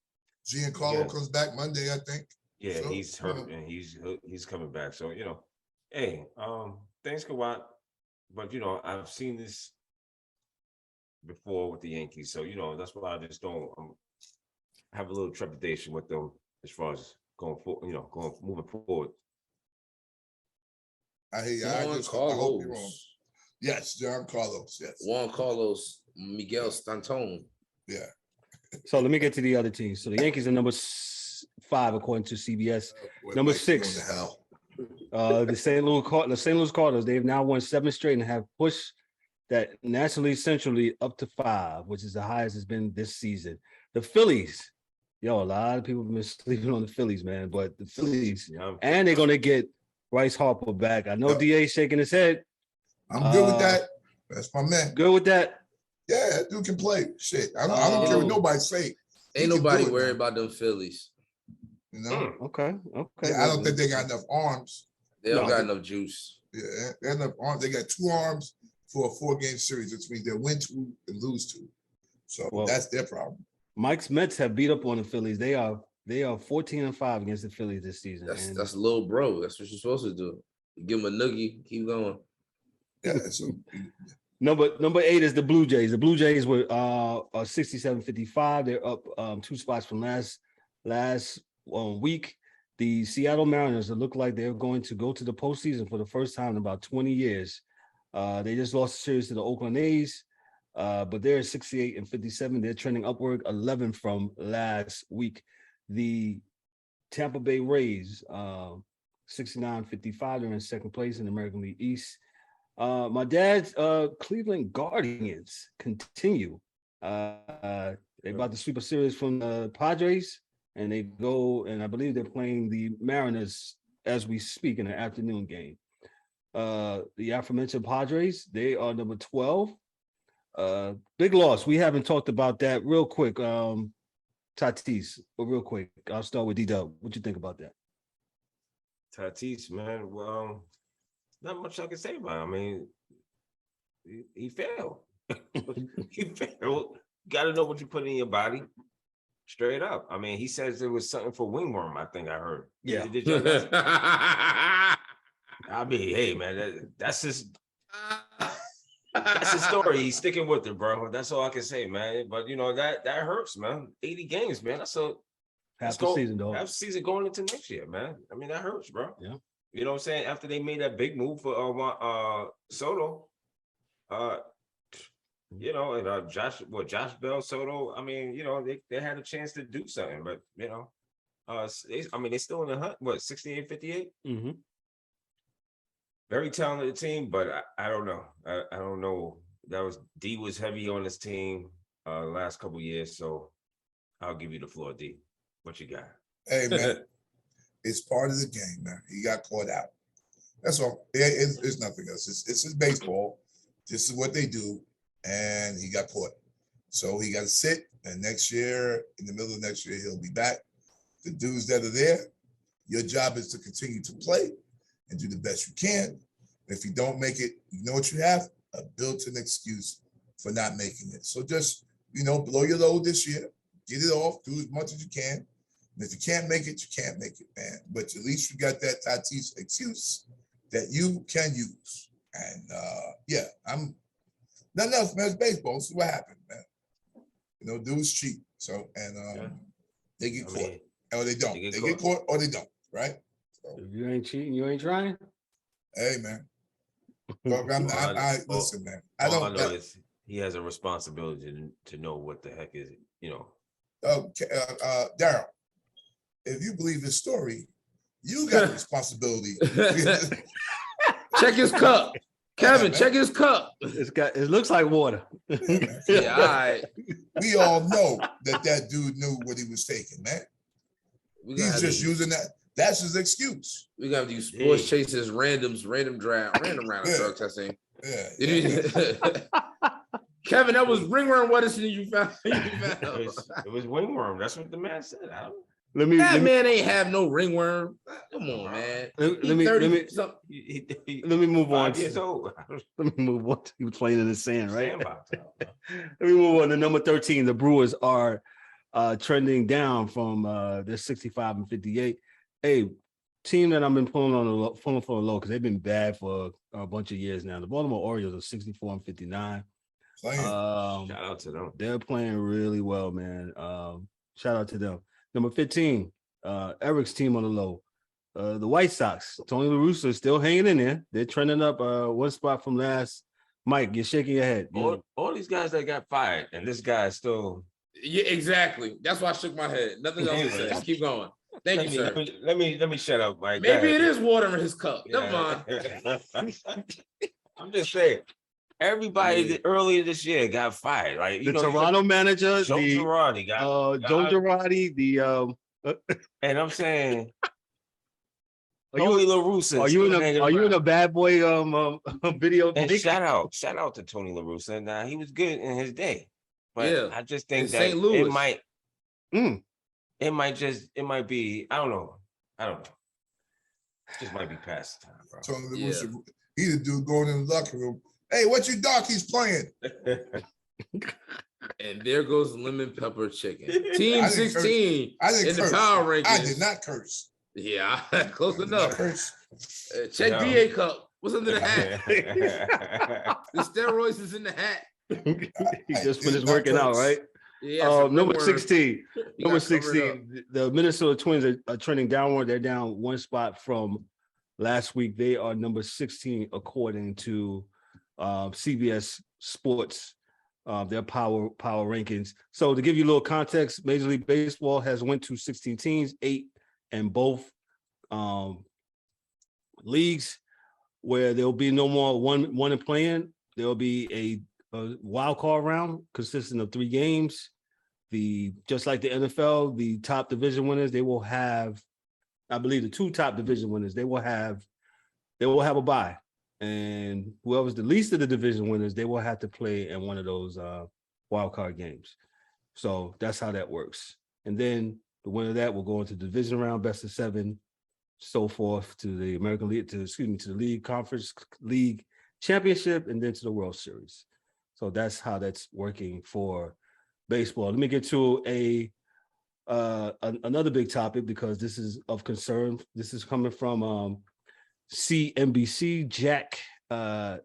Speaker 4: Giancarlo comes back Monday, I think.
Speaker 3: Yeah, so, he's hurt and he's coming back. So hey, things go out, but I've seen this before with the Yankees. So that's why I just don't have a little trepidation with them as far as going forward. Moving forward.
Speaker 4: I hear you. I hope you're wrong. Yes, John Carlos. Yes.
Speaker 5: Juan Carlos Miguel Stanton.
Speaker 4: Yeah.
Speaker 2: So let me get to the other teams. So the Yankees are number 5 according to CBS. Number 6. The St. Louis Cardinals. They've now won 7 straight and have pushed that National League Central League up to 5, which is the highest it's been this season. The Phillies. A lot of people have been sleeping on the Phillies, man. But the Phillies, and they're gonna get Bryce Harper back. I know DA's shaking his head.
Speaker 4: I'm good with that. That's my man.
Speaker 2: Good with that.
Speaker 4: Yeah, that dude can play. Shit. I don't care what nobody say.
Speaker 5: Ain't nobody worried about them Phillies.
Speaker 2: Okay.
Speaker 4: Yeah, I don't think they got enough arms.
Speaker 5: They don't got enough juice.
Speaker 4: Yeah, they got enough arms. They got 2 arms for a 4-game series, which means they'll win 2 and lose 2. So that's their problem.
Speaker 2: Mike's Mets have beat up on the Phillies. They are 14-5 against the Phillies this season.
Speaker 5: That's little bro. That's what you're supposed to do. You give him a noogie, keep going.
Speaker 4: Yeah. So
Speaker 2: number 8 is the Blue Jays. The Blue Jays were 67-55. They're up 2 spots from last week. The Seattle Mariners look like they're going to go to the postseason for the first time in about 20 years. They just lost the series to the Oakland A's. But they're 68-57. They're trending upward 11 from last week. The Tampa Bay Rays, 69-55. They're in second place in the American League East. My dad's Cleveland Guardians continue. They're about to sweep a series from the Padres, and they go, and I believe they're playing the Mariners as we speak in the afternoon game. The aforementioned Padres, they are number 12. Big loss. We haven't talked about that. Real quick, Tatis, real quick. I'll start with D-Dubb. What you think about that?
Speaker 3: Tatis, man. Well, not much I can say about him. I mean, he failed. He failed. Got to know what you put in your body. Straight up. I mean, he says it was something for wingworm, I think I heard.
Speaker 2: Yeah.
Speaker 3: I mean, hey, man, that's his story. He's sticking with it, bro. That's all I can say, man. But that hurts, man. 80 games, man. That's
Speaker 2: half the season, though.
Speaker 3: Half the season going into next year, man. I mean, that hurts, bro.
Speaker 2: Yeah.
Speaker 3: You know what I'm saying? After they made that big move for Soto, and Josh Bell, Soto. I mean, they had a chance to do something, but they're still in the hunt. What, 68-58?
Speaker 2: Mm-hmm.
Speaker 3: Very talented team, but I don't know. I don't know. D was heavy on this team last couple years, so I'll give you the floor, D. What you got?
Speaker 4: Hey, man, it's part of the game, man. He got caught out. That's all. It's nothing else. It's his baseball. This is what they do, and he got caught. So he got to sit, and next year, in the middle of next year, he'll be back. The dudes that are there, your job is to continue to play and do the best you can. If you don't make it, you know what you have? A built-in excuse for not making it. So just, blow your load this year, get it off, do as much as you can. And if you can't make it, you can't make it, man. But at least you got that Tatis excuse that you can use. And I'm nothing else, man. It's baseball. This is what happened, man. Dudes cheat. So, and they get caught. Or they don't. They get caught or they don't, right? So,
Speaker 2: if you ain't cheating, you ain't trying.
Speaker 4: Hey, man. Listen, man.
Speaker 3: I know is he has a responsibility to know what the heck is,
Speaker 4: Daryl, if you believe his story, You got responsibility.
Speaker 5: Check his cup. Kevin, check his cup.
Speaker 2: It looks like water.
Speaker 5: Yeah, all right.
Speaker 4: We all know that dude knew what he was taking, man. He's just using that. That's his excuse.
Speaker 5: We got to do sports chasers, random round of drug testing. Yeah. Kevin, that was ringworm. What is it you found?
Speaker 3: It was wingworm. That's what the man said.
Speaker 5: That man ain't have no ringworm. Come on, man.
Speaker 2: Let me move on. 5 years old. Let me move on. He was playing in the sand, right? Let me move on to number 13. The Brewers are trending down from their 65 and 58. Hey, team that I've been pulling for the low because they've been bad for a bunch of years now. The Baltimore Orioles are 64 and 59.
Speaker 3: Shout out to them.
Speaker 2: They're playing really well, man. Shout out to them. Number 15, Eric's team on the low. The White Sox, Tony La Russa is still hanging in there. They're trending up one spot from last. Mike, you're shaking your head.
Speaker 3: All these guys that got fired, and this guy is still.
Speaker 5: Yeah, exactly. That's why I shook my head. Nothing else to say. Keep going. Thank you, sir.
Speaker 3: Let me shut up, Mike.
Speaker 5: Maybe it is water in his cup. Never mind.
Speaker 3: I'm just saying. Everybody earlier this year got fired. Like
Speaker 2: the Toronto manager,
Speaker 3: Joe Girardi got
Speaker 2: Joe Girardi,
Speaker 3: and I'm saying, Tony La Russa.
Speaker 2: Are you in a bad boy video?
Speaker 3: And shout out to Tony La Russa. Now he was good in his day, but I just think that it might. It might be. I don't know. It just might be past time, bro.
Speaker 4: Tony La Russa, he the dude going in the locker room. Hey, what you darkies playing?
Speaker 5: And there goes lemon pepper chicken. Team 16 in the power rankings.
Speaker 4: I did not curse.
Speaker 5: Yeah, close enough. Check BA cup. What's under the hat? The steroids is in the hat.
Speaker 2: He just finished working out, right?
Speaker 5: Yeah.
Speaker 2: Number 16. Number 16. The Minnesota Twins are trending downward. They're down one spot from last week. They are number 16 according to CBS Sports, their power rankings. So to give you a little context, Major League Baseball has went to 16 teams, 8 in both leagues, where there'll be no more one in playing. There'll be a wild card round consisting of 3 games. Just like the NFL, the top division winners, they will have, I believe, the 2 top division winners, they will have a bye. And whoever's the least of the division winners, they will have to play in one of those wild card games. So that's how that works. And then the winner of that will go into the division round, best of 7, so forth, to the American League, to the League Conference League Championship, and then to the World Series. So that's how that's working for baseball. Let me get to another big topic, because this is of concern. This is coming from CNBC. Jack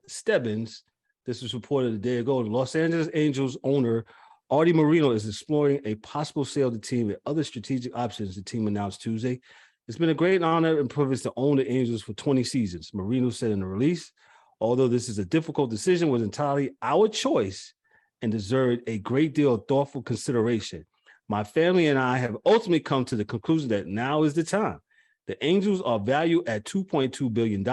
Speaker 2: Stebbins. This was reported a day ago. The Los Angeles Angels owner Artie Moreno is exploring a possible sale of the team and other strategic options, the team announced Tuesday. It's been a great honor and privilege to own the Angels for 20 seasons, Moreno said in the release. Although this is a difficult decision, it was entirely our choice and deserved a great deal of thoughtful consideration. My family and I have ultimately come to the conclusion that now is the time. The Angels are valued at $2.2 billion,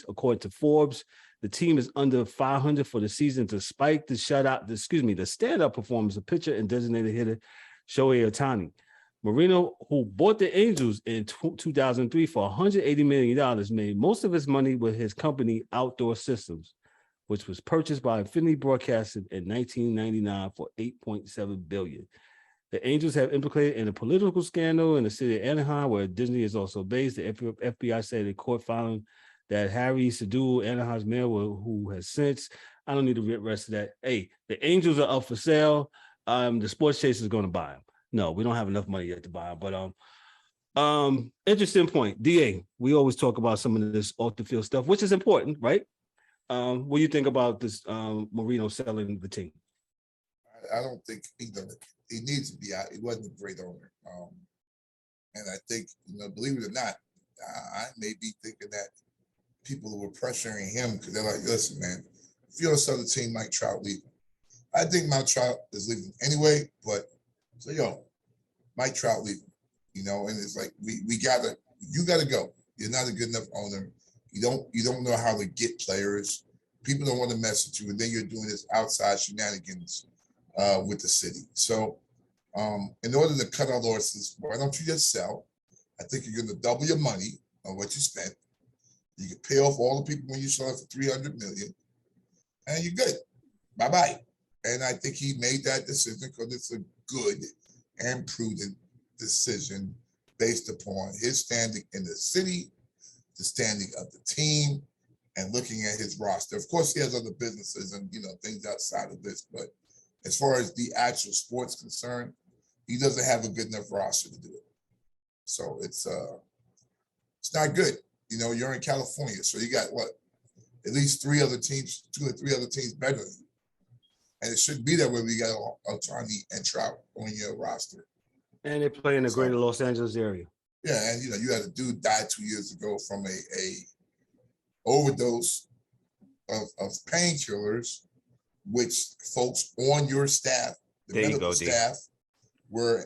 Speaker 2: according to Forbes. The team is under 500 for the season, despite the standout performance of pitcher and designated hitter Shohei Ohtani. Moreno, who bought the Angels in 2003 for $180 million, made most of his money with his company Outdoor Systems, which was purchased by Infinity Broadcasting in 1999 for $8.7 billion. The Angels have implicated in a political scandal in the city of Anaheim, where Disney is also based. The FBI said in court filing that Harry Sadul, Anaheim's mayor, who has since, I don't need to read the rest of that. Hey, the Angels are up for sale. The Sports Chaser is going to buy them. No, we don't have enough money yet to buy them. But interesting point. DA, we always talk about some of this off the field stuff, which is important, right? What do you think about this Moreno selling the team?
Speaker 4: I don't think he needs to be out. He wasn't a great owner. And I think, believe it or not, I may be thinking that people were pressuring him because they're like, listen, man, if you don't sell the team, Mike Trout leaving. I think Mike Trout is leaving anyway, but so Mike Trout leaving, and it's like we gotta You got to go. You're not a good enough owner. You don't know how to get players. People don't want to mess with you, and then you're doing this outside shenanigans with the city. So, in order to cut our losses, why don't you just sell? I think you're going to double your money on what you spent. You can pay off all the people when you sell it for $300 million, and you're good. Bye-bye. And I think he made that decision because it's a good and prudent decision based upon his standing in the city, the standing of the team, and looking at his roster. Of course, he has other businesses and things outside of this, but as far as the actual sports concerned, he doesn't have a good enough roster to do it. So it's not good. You're in California, so you got at least 2 or 3 other teams better than you. And it shouldn't be that way. We got Otani and Trout on your roster.
Speaker 2: And they play in the greater Los Angeles area.
Speaker 4: Yeah, and you had a dude die 2 years ago from a overdose of painkillers, which folks on your staff, the medical staff, were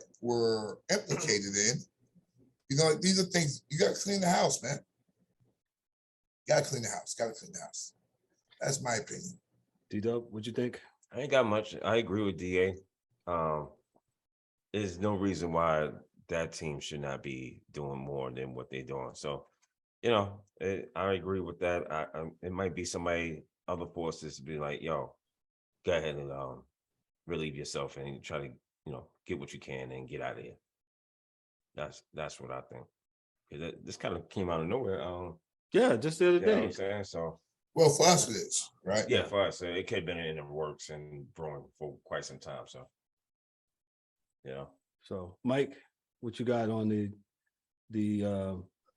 Speaker 4: implicated in. These are things you got to clean the house, man. Got to clean the house. That's my opinion.
Speaker 2: D-Dubb, what'd you think?
Speaker 3: I ain't got much. I agree with DA. There's no reason why that team should not be doing more than what they're doing. So, I agree with that. It might be other forces to be like, yo, go ahead and relieve yourself and try to, get what you can and get out of here. That's what I think. This kind of came out of nowhere.
Speaker 2: Yeah, just the other day.
Speaker 3: You know what I'm saying? So,
Speaker 4: well, for us it is, right?
Speaker 3: Yeah, for us, it could have been in the works and brewing for quite some time. So,
Speaker 2: So, Mike, what you got on the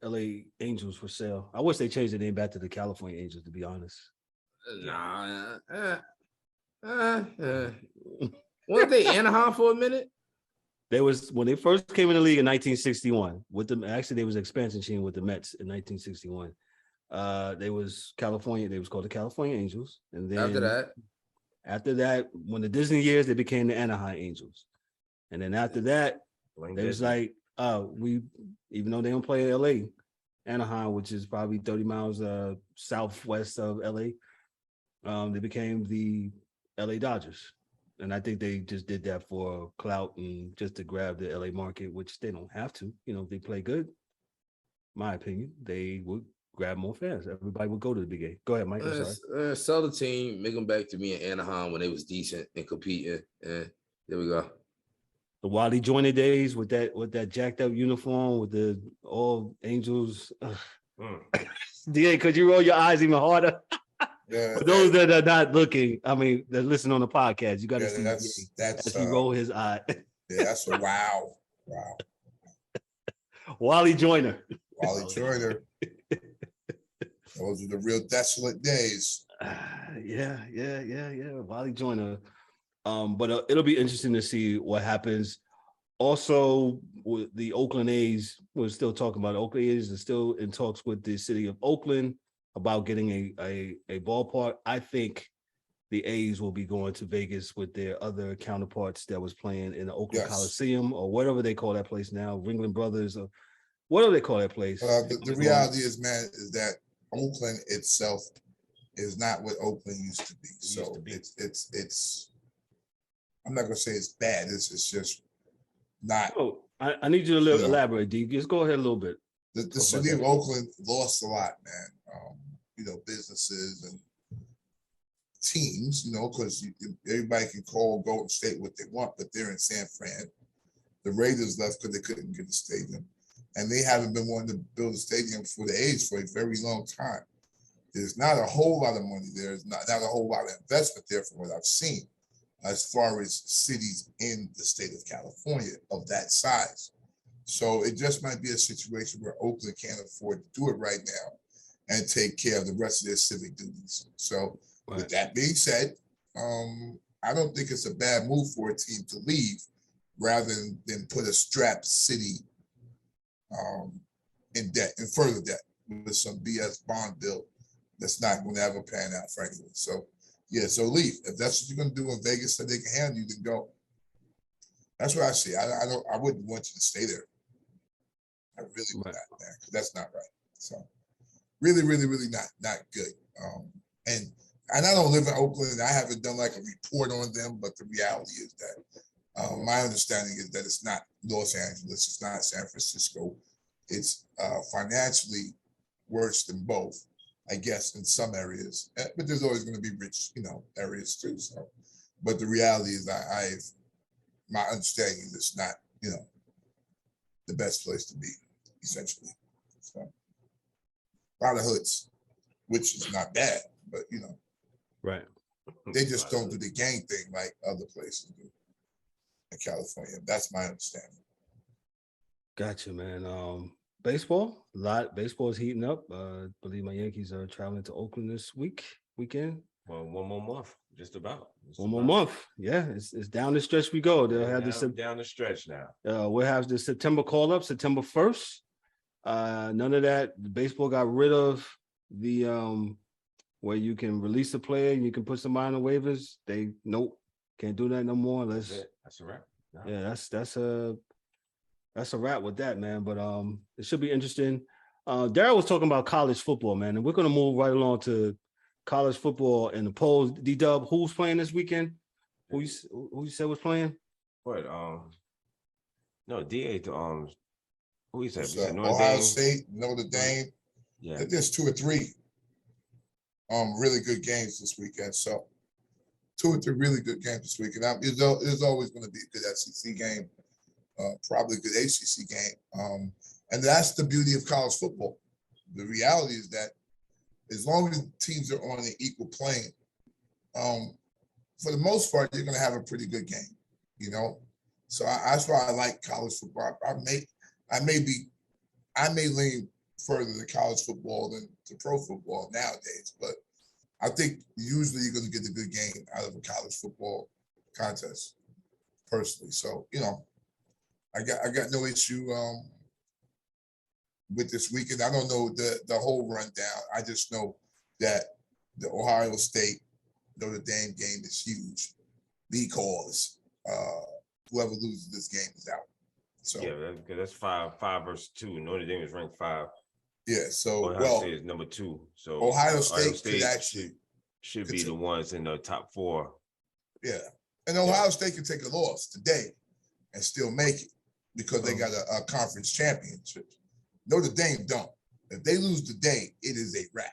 Speaker 2: LA Angels for sale? I wish they changed the name back to the California Angels, to be honest.
Speaker 5: Weren't they Anaheim for a minute?
Speaker 2: They was when they first came in the league in 1961 with them. Actually, they was expansion team with the Mets in 1961. They was California. They was called the California Angels, and then after that, when the Disney years, they became the Anaheim Angels, and then after that, they was like, we even though they don't play in LA, Anaheim, which is probably 30 miles southwest of LA, they became the LA Dodgers. And I think they just did that for clout and just to grab the LA market, which they don't have to. If they play good, my opinion, they would grab more fans. Everybody would go to the big game. Go ahead, Mike. I'm sorry.
Speaker 5: Sell the team, make them back to me in Anaheim when they was decent and competing. And there we go.
Speaker 2: The Wally Joyner days with that jacked up uniform with the all Angels. DA, could you roll your eyes even harder?
Speaker 4: Yeah,
Speaker 2: for those that are not looking, that listen on the podcast, you got to see
Speaker 4: that's
Speaker 2: as he roll his eye.
Speaker 4: Yeah, that's a wow.
Speaker 2: Wally Joyner.
Speaker 4: Those are the real desolate days.
Speaker 2: Yeah. Wally Joyner. But it'll be interesting to see what happens. Also, with the Oakland A's, we're still talking about Oakland A's are still in talks with the city of Oakland about getting a ballpark. I think the A's will be going to Vegas with their other counterparts that was playing in the Oakland Coliseum or whatever they call that place now, Ringling Brothers or whatever they call that place.
Speaker 4: The reality is, man, is that Oakland itself is not what Oakland used to be. It's I'm not gonna say it's bad. It's just not.
Speaker 2: Oh, I need you to elaborate, D. Just go ahead a little bit.
Speaker 4: The city of Oakland lost a lot, man. Businesses and teams, because everybody can call Golden State what they want, but they're in San Fran. The Raiders left because they couldn't get a stadium, and they haven't been wanting to build a stadium for the A's for a very long time. There's not a whole lot of money there. There's not a whole lot of investment there from what I've seen, as far as cities in the state of California of that size. So it just might be a situation where Oakland can't afford to do it right now and take care of the rest of their civic duties. So with that being said, I don't think it's a bad move for a team to leave rather than put a strapped city in debt, in further debt with some BS bond bill that's not going to ever pan out, frankly. So so leave. If that's what you're going to do in Vegas so they can handle you, then go. That's what I see. I wouldn't want you to stay there. I really would not, man, because that's not right. So really, really, really not good. And I don't live in Oakland. I haven't done like a report on them, but the reality is that my understanding is that it's not Los Angeles, it's not San Francisco. It's financially worse than both, I guess, in some areas. But there's always going to be rich, areas too. So, but the reality is, my understanding is it's not, the best place to be, essentially. So, a lot of hoods, which is not bad, but
Speaker 2: right.
Speaker 4: They just don't do the gang thing like other places do in California. That's my understanding.
Speaker 2: Gotcha, man. Baseball is heating up. I believe my Yankees are traveling to Oakland this weekend.
Speaker 3: Well, one more month, just about.
Speaker 2: One more month. Yeah, it's down the stretch we go. They'll have
Speaker 3: down the stretch now.
Speaker 2: We'll have the September call up, September 1st. None of that. The baseball got rid of the where you can release a player and you can put somebody on the waivers. They can't do that no more.
Speaker 3: That's a wrap. No.
Speaker 2: Yeah, that's a wrap with that, man. But it should be interesting. Darryl was talking about college football, man, and we're gonna move right along to college football in the polls. D-Dubb, who's playing this weekend? Who you said was playing?
Speaker 3: What? No, DA. Who you said?
Speaker 4: Ohio State, Notre Dame.
Speaker 3: Yeah,
Speaker 4: there's 2 or 3 really good games this weekend. So 2 or 3 really good games this weekend. There's always going to be a good SEC game, probably a good ACC game, and that's the beauty of college football. The reality is that as long as teams are on an equal plane, for the most part, you're going to have a pretty good game. So that's why I like college football. I may lean further to college football than to pro football nowadays, but I think usually you're going to get a good game out of a college football contest, personally. So I got no issue with this weekend. I don't know the whole rundown. I just know that the Ohio State Notre Dame game is huge because whoever loses this game is out. So
Speaker 3: yeah, that's 5 versus 2. Notre Dame is ranked 5.
Speaker 4: Yeah, so
Speaker 3: Ohio State is number 2. So
Speaker 4: Ohio State could actually
Speaker 3: should be the ones in the top 4.
Speaker 4: Yeah, and Ohio State can take a loss today and still make it because they got a conference championship. Notre Dame don't. If they lose today, it is a wrap.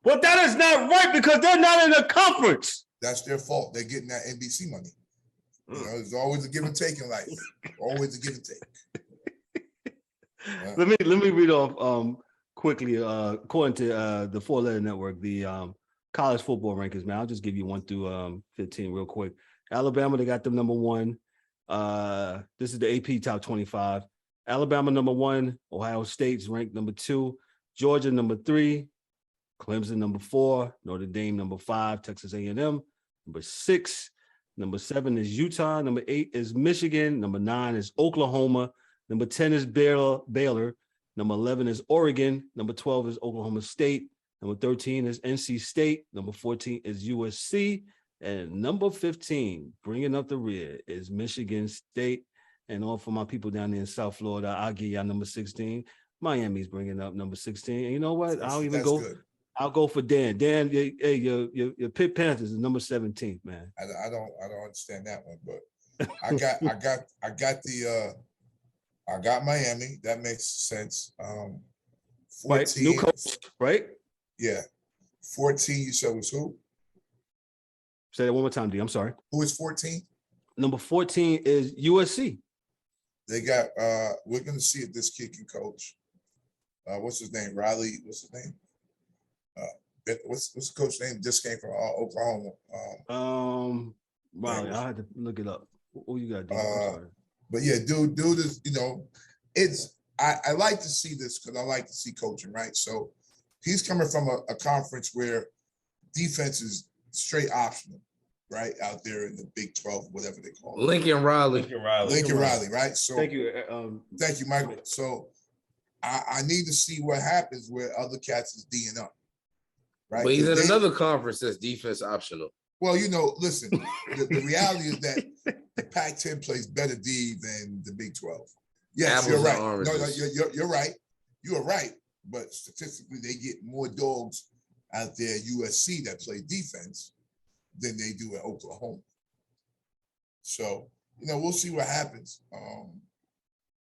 Speaker 2: Well, that is not right because they're not in the conference.
Speaker 4: That's their fault. They're getting that NBC money. There's always a give and take in life. Always a give and take.
Speaker 2: Let me read off quickly. According to the 4-letter network, the college football rankings. Man, I'll just give you 1 through 15 real quick. Alabama, they got them number 1. This is the AP top 25. Alabama number 1. Ohio State's ranked number 2. Georgia number 3. Clemson number 4. Notre Dame number 5. Texas A&M number 6. Number 7 is Utah. Number 8 is Michigan. Number 9 is Oklahoma. Number 10 is Baylor. Number 11 is Oregon. Number 12 is Oklahoma State. Number 13 is NC State. Number 14 is USC. And number 15, bringing up the rear, is Michigan State. And all for my people down there in South Florida, I'll give y'all number 16. Miami's bringing up number 16. And you know what? I'll go for Dan. Dan, hey, your Pitt Panthers is number 17, man.
Speaker 4: I don't understand that one, but I got Miami. That makes sense. 14,
Speaker 2: right, new coach, right?
Speaker 4: Yeah. 14, you said was who?
Speaker 2: Say that one more time, D. I'm sorry.
Speaker 4: Who is 14?
Speaker 2: Number 14 is USC.
Speaker 4: They got we're gonna see if this kid can coach. What's his name? Riley, what's his name? What's the coach's name? Just came from Oklahoma.
Speaker 2: Riley, I had to look it up. What you got, D?
Speaker 4: But yeah, dude is, it's I like to see this because I like to see coaching, right? So he's coming from a conference where defense is straight optional, right? Out there in the Big 12, whatever they call it.
Speaker 5: Lincoln Riley,
Speaker 4: right? So thank you, Michael. So I need to see what happens where other cats is D'ing up, right?
Speaker 5: But he's in another conference that's defense optional.
Speaker 4: Well, listen, the reality is that the Pac-10 plays better D than the Big 12. Yes, you're right.
Speaker 5: and
Speaker 4: No,
Speaker 5: oranges.
Speaker 4: you're right. You are right. But statistically, they get more dogs out there at USC that play defense than they do at Oklahoma. So, we'll see what happens.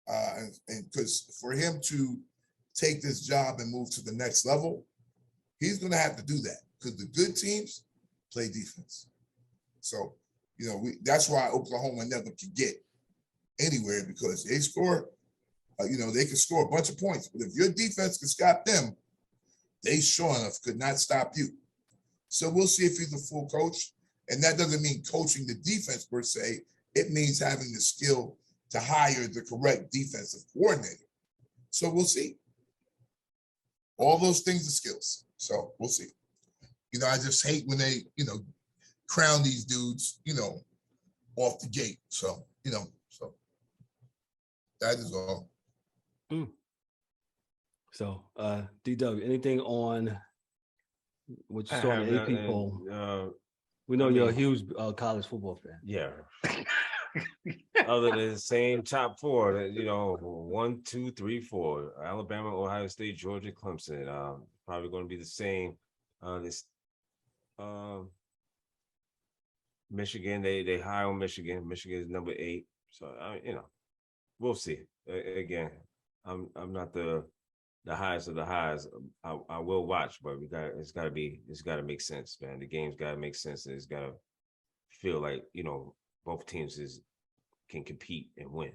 Speaker 4: And because for him to take this job and move to the next level, he's going to have to do that because the good teams play defense. So, that's why Oklahoma never could get anywhere because they score, they can score a bunch of points. But if your defense can stop them, they sure enough could not stop you. So we'll see if he's a full coach. And that doesn't mean coaching the defense per se. It means having the skill to hire the correct defensive coordinator. So we'll see. All those things are skills. So we'll see. I just hate when they, crown these dudes, off the gate. So, so that is all.
Speaker 2: So, D-Dubb, anything on what you saw in the AP poll? We know you're a huge college football fan.
Speaker 3: Yeah. Other than the same top four, 1, 2, 3, 4, Alabama, Ohio State, Georgia, Clemson. Probably going to be the same. Michigan, they high on Michigan. Michigan is number 8. So we'll see. Again, I'm not the highest of the highs. I will watch, but it's got to make sense, man. The game's got to make sense. It's got to feel like both teams can compete and win,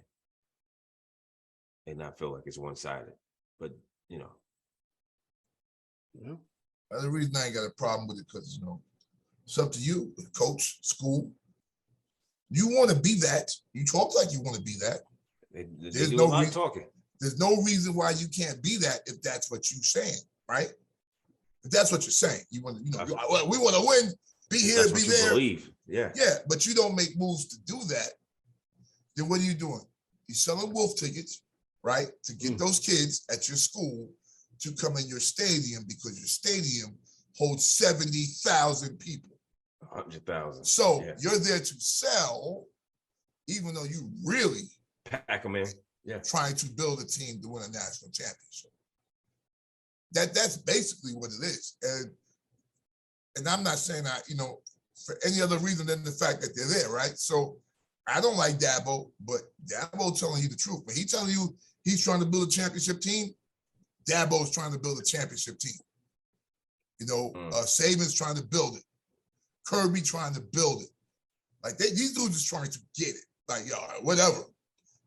Speaker 3: and not feel like it's one-sided. But
Speaker 4: the reason I ain't got a problem with it because it's up to you, coach, school. You want to be that. You talk like you want to be that.
Speaker 3: There's no reason talking.
Speaker 4: There's no reason why you can't be that if that's what you're saying, right? If that's what you're saying, you want to, we want to win, be here, be there.
Speaker 3: Believe. Yeah.
Speaker 4: Yeah, but you don't make moves to do that. Then what are you doing? You're selling wolf tickets, right? To get those kids at your school to come in your stadium because your stadium holds 70,000 people.
Speaker 3: 100,000.
Speaker 4: So you're there to sell, even though you really
Speaker 3: pack them in. Yeah,
Speaker 4: trying to build a team to win a national championship. That's basically what it is. And I'm not saying that, for any other reason than the fact that they're there, right? So I don't like Dabo, but Dabo's telling you the truth. But he's telling you he's trying to build a championship team. Dabo's trying to build a championship team. Saban's trying to build it. Kirby trying to build it. Like these dudes is trying to get it. Like, whatever.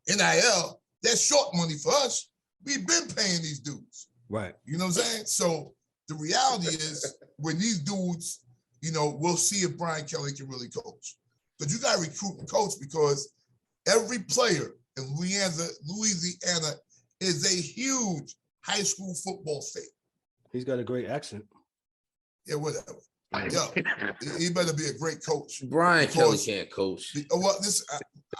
Speaker 4: NIL, that's short money for us. We've been paying these dudes.
Speaker 2: Right.
Speaker 4: You know what I'm saying? So the reality is when these dudes, we'll see if Brian Kelly can really coach. But you got to recruit and coach because every player in Louisiana is a huge high school football state.
Speaker 2: He's got a great accent.
Speaker 4: Yeah, whatever. Yo, he better be a great coach.
Speaker 5: Brian Kelly can't coach.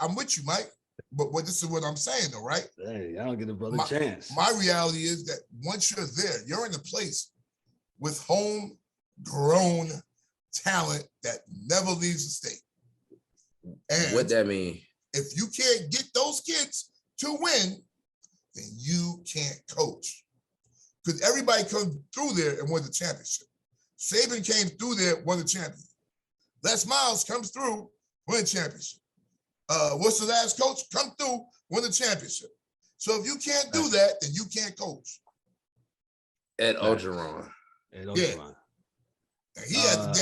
Speaker 4: I'm with you, Mike. But this is what I'm saying, though, right?
Speaker 2: Hey, I don't get a brother chance.
Speaker 4: My reality is that once you're there, you're in a place with homegrown talent that never leaves the state. And
Speaker 5: what that mean?
Speaker 4: If you can't get those kids to win, then you can't coach. Because everybody comes through there and won the championship. Saban came through there, won the championship. Les Miles comes through, won the championship. What's the last coach? Come through, win the championship. So if you can't do that, then you can't coach.
Speaker 5: Ed Orgeron.
Speaker 4: Yeah. And he had the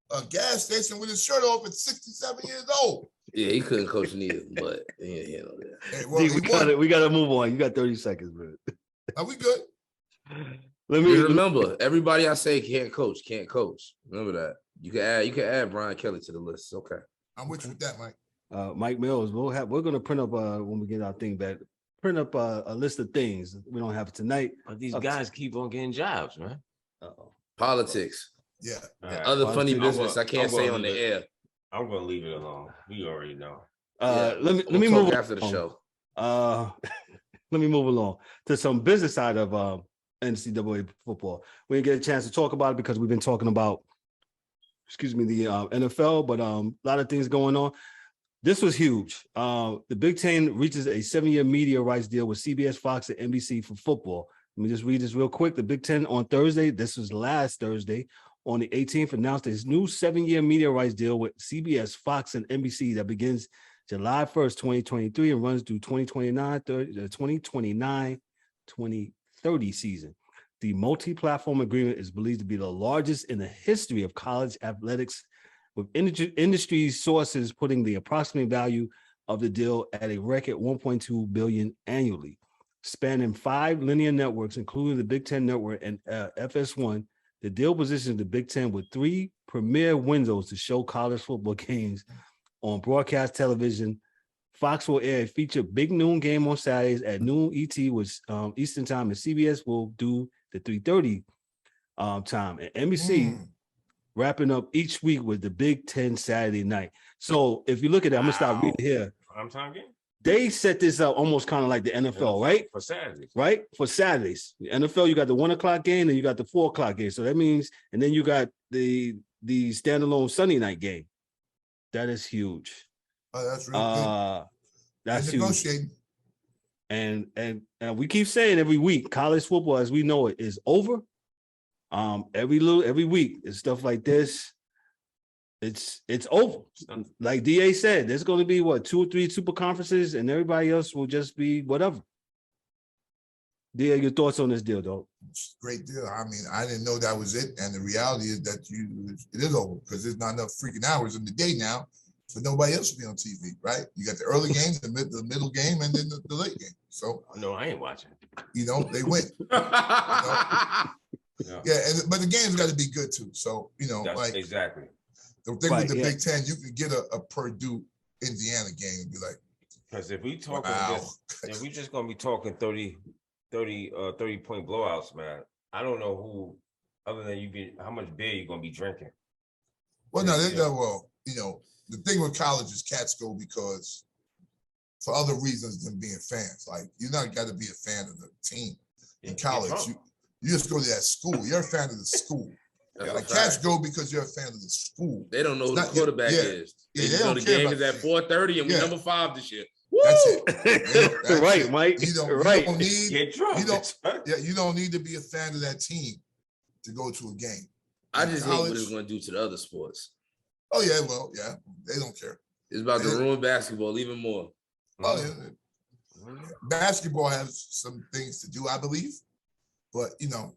Speaker 4: damn gas station with his shirt off at 67 years old.
Speaker 5: Yeah, he couldn't coach neither, but he didn't handle that.
Speaker 4: Hey, well,
Speaker 2: we gotta move on. You got 30 seconds, man.
Speaker 4: Are we good?
Speaker 5: Remember, everybody I say can't coach. Remember that. You can add Brian Kelly to the list. Okay.
Speaker 4: I'm with you with that, Mike.
Speaker 2: Mike Mills, we're gonna print up when we get our thing back. Print up a list of things. We don't have it tonight.
Speaker 3: But these guys keep on getting jobs, man.
Speaker 5: Politics.
Speaker 4: Yeah.
Speaker 5: Other funny business I can't say on the air.
Speaker 3: I'm gonna leave it alone. We already know.
Speaker 2: Let me move
Speaker 5: after the show.
Speaker 2: Let me move along to some business side of NCAA football. We didn't get a chance to talk about it because we've been talking about, the NFL, but a lot of things going on. This was huge. The Big Ten reaches a 7-year media rights deal with CBS, Fox, and NBC for football. Let me just read this real quick. The Big Ten on Thursday, this was last Thursday, on the 18th, announced its new 7-year media rights deal with CBS, Fox, and NBC that begins July 1st, 2023 and runs through 2029-2030 season. The multi-platform agreement is believed to be the largest in the history of college athletics, with industry sources putting the approximate value of the deal at a record $1.2 billion annually. Spanning 5 linear networks, including the Big Ten Network and FS1, the deal positions the Big Ten with 3 premier windows to show college football games on broadcast television. Fox will air a featured big noon game on Saturdays at noon ET with Eastern time, and CBS will do the 3:30 time. And NBC wrapping up each week with the Big Ten Saturday night. So if you look at it, I'm gonna stop reading here.
Speaker 3: Prime time game?
Speaker 2: They set this up almost kind of like the NFL, right?
Speaker 3: For Saturdays.
Speaker 2: Right? For Saturdays. The NFL, you got the 1 o'clock game and you got the 4 o'clock game. So that means, and then you got the standalone Sunday night game. That is huge.
Speaker 4: Oh, that's really good.
Speaker 2: That's
Speaker 4: huge.
Speaker 2: Negotiating. And we keep saying every week, college football as we know it is over. Every week, it's stuff like this. It's over. Like DA said, there's going to be 2 or 3 super conferences, and everybody else will just be whatever. DA, your thoughts on this deal, though?
Speaker 4: Great deal. I mean, I didn't know that was it, and the reality is that it is over because there's not enough freaking hours in the day now for nobody else to be on TV, right? You got the early games, the middle game, and then the late game. So
Speaker 3: no, I ain't watching.
Speaker 4: They win. But the game's got to be good too. So
Speaker 3: That's exactly.
Speaker 4: The thing with the Big Ten, you can get a Purdue, Indiana game and be like,
Speaker 3: because if we talk if we just gonna be talking 30 point blowouts, man, I don't know who other than how much beer you're gonna be drinking.
Speaker 4: Well, no, the thing with college is cats go because for other reasons than being fans. Like you're not got to be a fan of the team in college. You just go to that school. You're a fan of the school. Like cats go because you're a fan of the school.
Speaker 5: They don't know who the quarterback is. They know the game is at 4:30 and we're number 5 this year. Woo!
Speaker 4: That's it. That's
Speaker 2: right,
Speaker 4: it.
Speaker 2: Mike.
Speaker 4: You don't need to be a fan of that team to go to a game.
Speaker 5: I just hate what it's going to do to the other sports.
Speaker 4: Oh yeah, well, yeah, they don't care.
Speaker 5: It's about to ruin basketball even more.
Speaker 4: Oh yeah. Basketball has some things to do, I believe, but to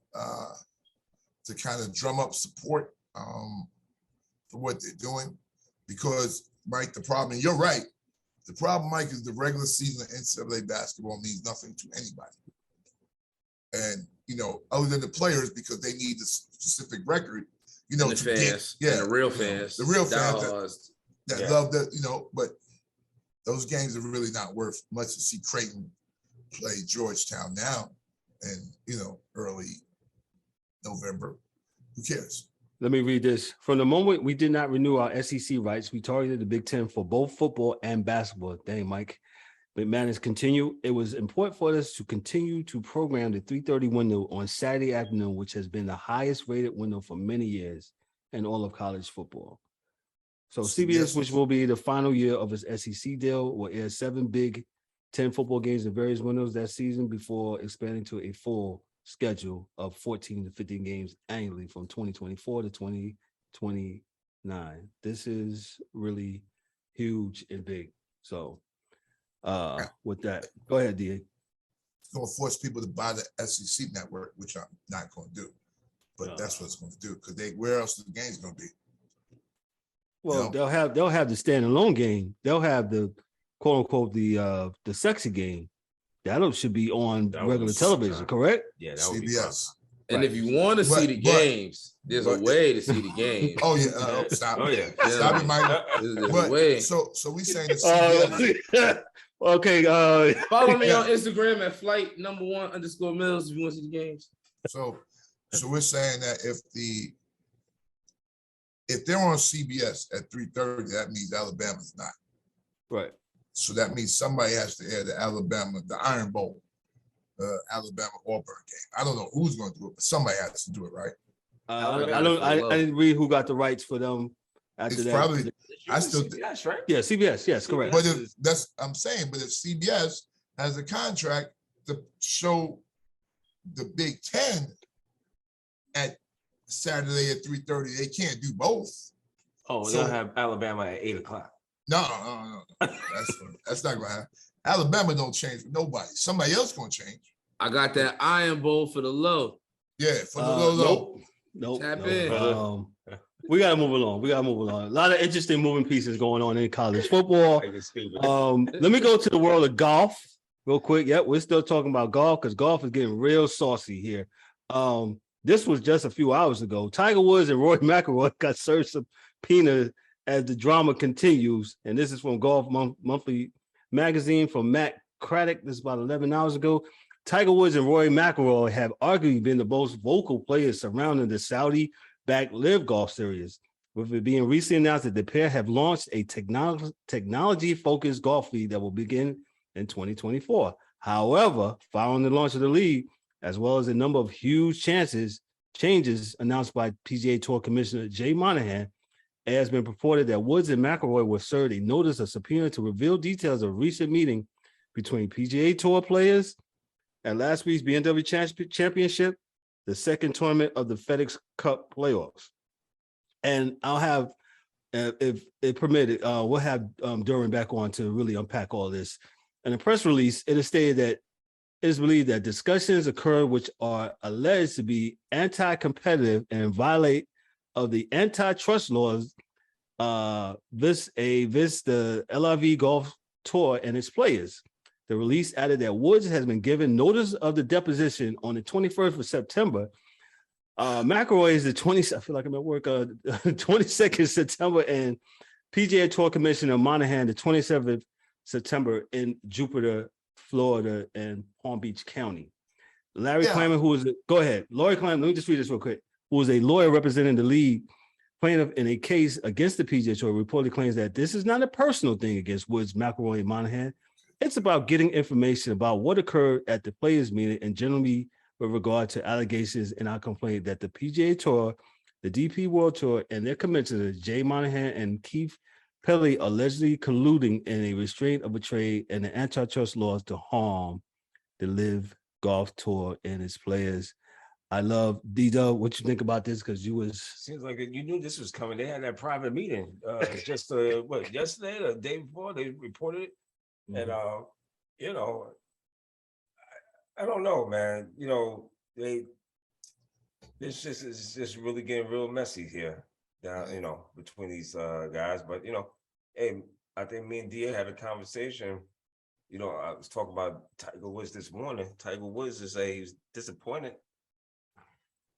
Speaker 4: kind of drum up support for what they're doing, because Mike, the problem, and you're right, the problem, Mike, is the regular season of NCAA basketball means nothing to anybody, and other than the players, because they need the specific record.
Speaker 5: And the fans, and the real fans,
Speaker 4: that love that, but those games are really not worth much to see Creighton play Georgetown now and, early November. Who cares?
Speaker 2: Let me read this. From the moment we did not renew our SEC rights, we targeted the Big Ten for both football and basketball. Dang, Mike. McManus continued. It was important for us to continue to program the 3:30 window on Saturday afternoon, which has been the highest rated window for many years in all of college football. So CBS, which will be the final year of its SEC deal, will air 7 Big Ten football games in various windows that season before expanding to a full schedule of 14 to 15 games annually from 2024 to 2029. This is really huge and big. So with that, go ahead, DA.
Speaker 4: It's going to force people to buy the SEC network, which I'm not going to do. But that's what it's going to do, because where else the game's going to be?
Speaker 2: Well, they'll have the standalone game. They'll have the quote unquote the sexy game. That should be on regular television, correct?
Speaker 3: Yeah, that would
Speaker 4: CBS.
Speaker 5: And if you want to see the games, there's a way to see the games.
Speaker 4: Oh yeah, stop.
Speaker 3: Oh yeah,
Speaker 4: stop it, Mike.
Speaker 5: There's a way.
Speaker 4: So we saying the CBS.
Speaker 2: Okay.
Speaker 5: Follow me on Instagram at flight_1_Mills if you want to see the games.
Speaker 4: So we're saying that if they're on CBS at 3:30, that means Alabama's not.
Speaker 2: Right.
Speaker 4: So that means somebody has to air the Iron Bowl, Alabama Auburn game. I don't know who's going to do it, but somebody has to do it, right?
Speaker 2: I didn't read who got the rights for them After
Speaker 4: It's
Speaker 2: that,
Speaker 4: probably I still
Speaker 3: CBS, right?
Speaker 2: yeah, CBS, yes, correct.
Speaker 4: But if that's I'm saying, but if CBS has a contract to show the Big Ten at Saturday at 3:30, they can't do both.
Speaker 3: Oh,
Speaker 4: So-
Speaker 3: they'll have Alabama at 8:00.
Speaker 4: No. That's not gonna happen. Alabama don't change for nobody. Somebody else gonna change.
Speaker 5: I got that Iron Bowl for the low.
Speaker 4: Yeah, for the low.
Speaker 2: Nope.
Speaker 5: Tap
Speaker 2: nope.
Speaker 5: in.
Speaker 2: We gotta move along. A lot of interesting moving pieces going on in college football. Let me go to the world of golf real quick. Yep, we're still talking about golf because golf is getting real saucy here. This was just a few hours ago. Tiger Woods and Rory McIlroy got served subpoena as the drama continues. And this is from Golf Monthly magazine from Matt Craddock. This is about 11 hours ago. Tiger Woods and Rory McIlroy have arguably been the most vocal players surrounding the Saudi-backed LIV Golf Series, with it being recently announced that the pair have launched a technology-focused golf league that will begin in 2024. However, following the launch of the league, as well as a number of huge changes announced by PGA Tour Commissioner Jay Monahan, it has been reported that Woods and McIlroy were served a notice of subpoena to reveal details of a recent meeting between PGA Tour players at last week's BMW Championship, the second tournament of the FedEx Cup playoffs. And I'll have, if it permitted, we'll have Durant back on to really unpack all this. In a press release, it is stated that it is believed that discussions occurred which are alleged to be anti-competitive and violate of the antitrust laws, the LIV Golf Tour and its players. The release added that Woods has been given notice of the deposition on the 21st of September. McIlroy is the 20th, I feel like I'm at work, 22nd September, and PGA Tour Commissioner Monahan the 27th September in Jupiter, Florida, and Palm Beach County. Larry Klayman, go ahead. Larry Klayman, let me just read this real quick, who was a lawyer representing the league plaintiff in a case against the PGA Tour, reportedly claims that this is not a personal thing against Woods, McIlroy, and Monahan. It's about getting information about what occurred at the players' meeting and generally with regard to allegations in our complaint that the PGA Tour, the DP World Tour, and their commissioners, Jay Monahan and Keith Pelley, allegedly colluding in a restraint of a trade and the antitrust laws to harm the LIV Golf Tour and its players. I love D-Dubb. What you think about this? Because you was
Speaker 3: seems like you knew this was coming. They had that private meeting just yesterday, the day before they reported it. And you know, I don't know, man. You know, this is just really getting real messy here down, you know, between these guys. But you know, hey, I think me and DA had a conversation. You know, I was talking about Tiger Woods this morning. Tiger Woods he's disappointed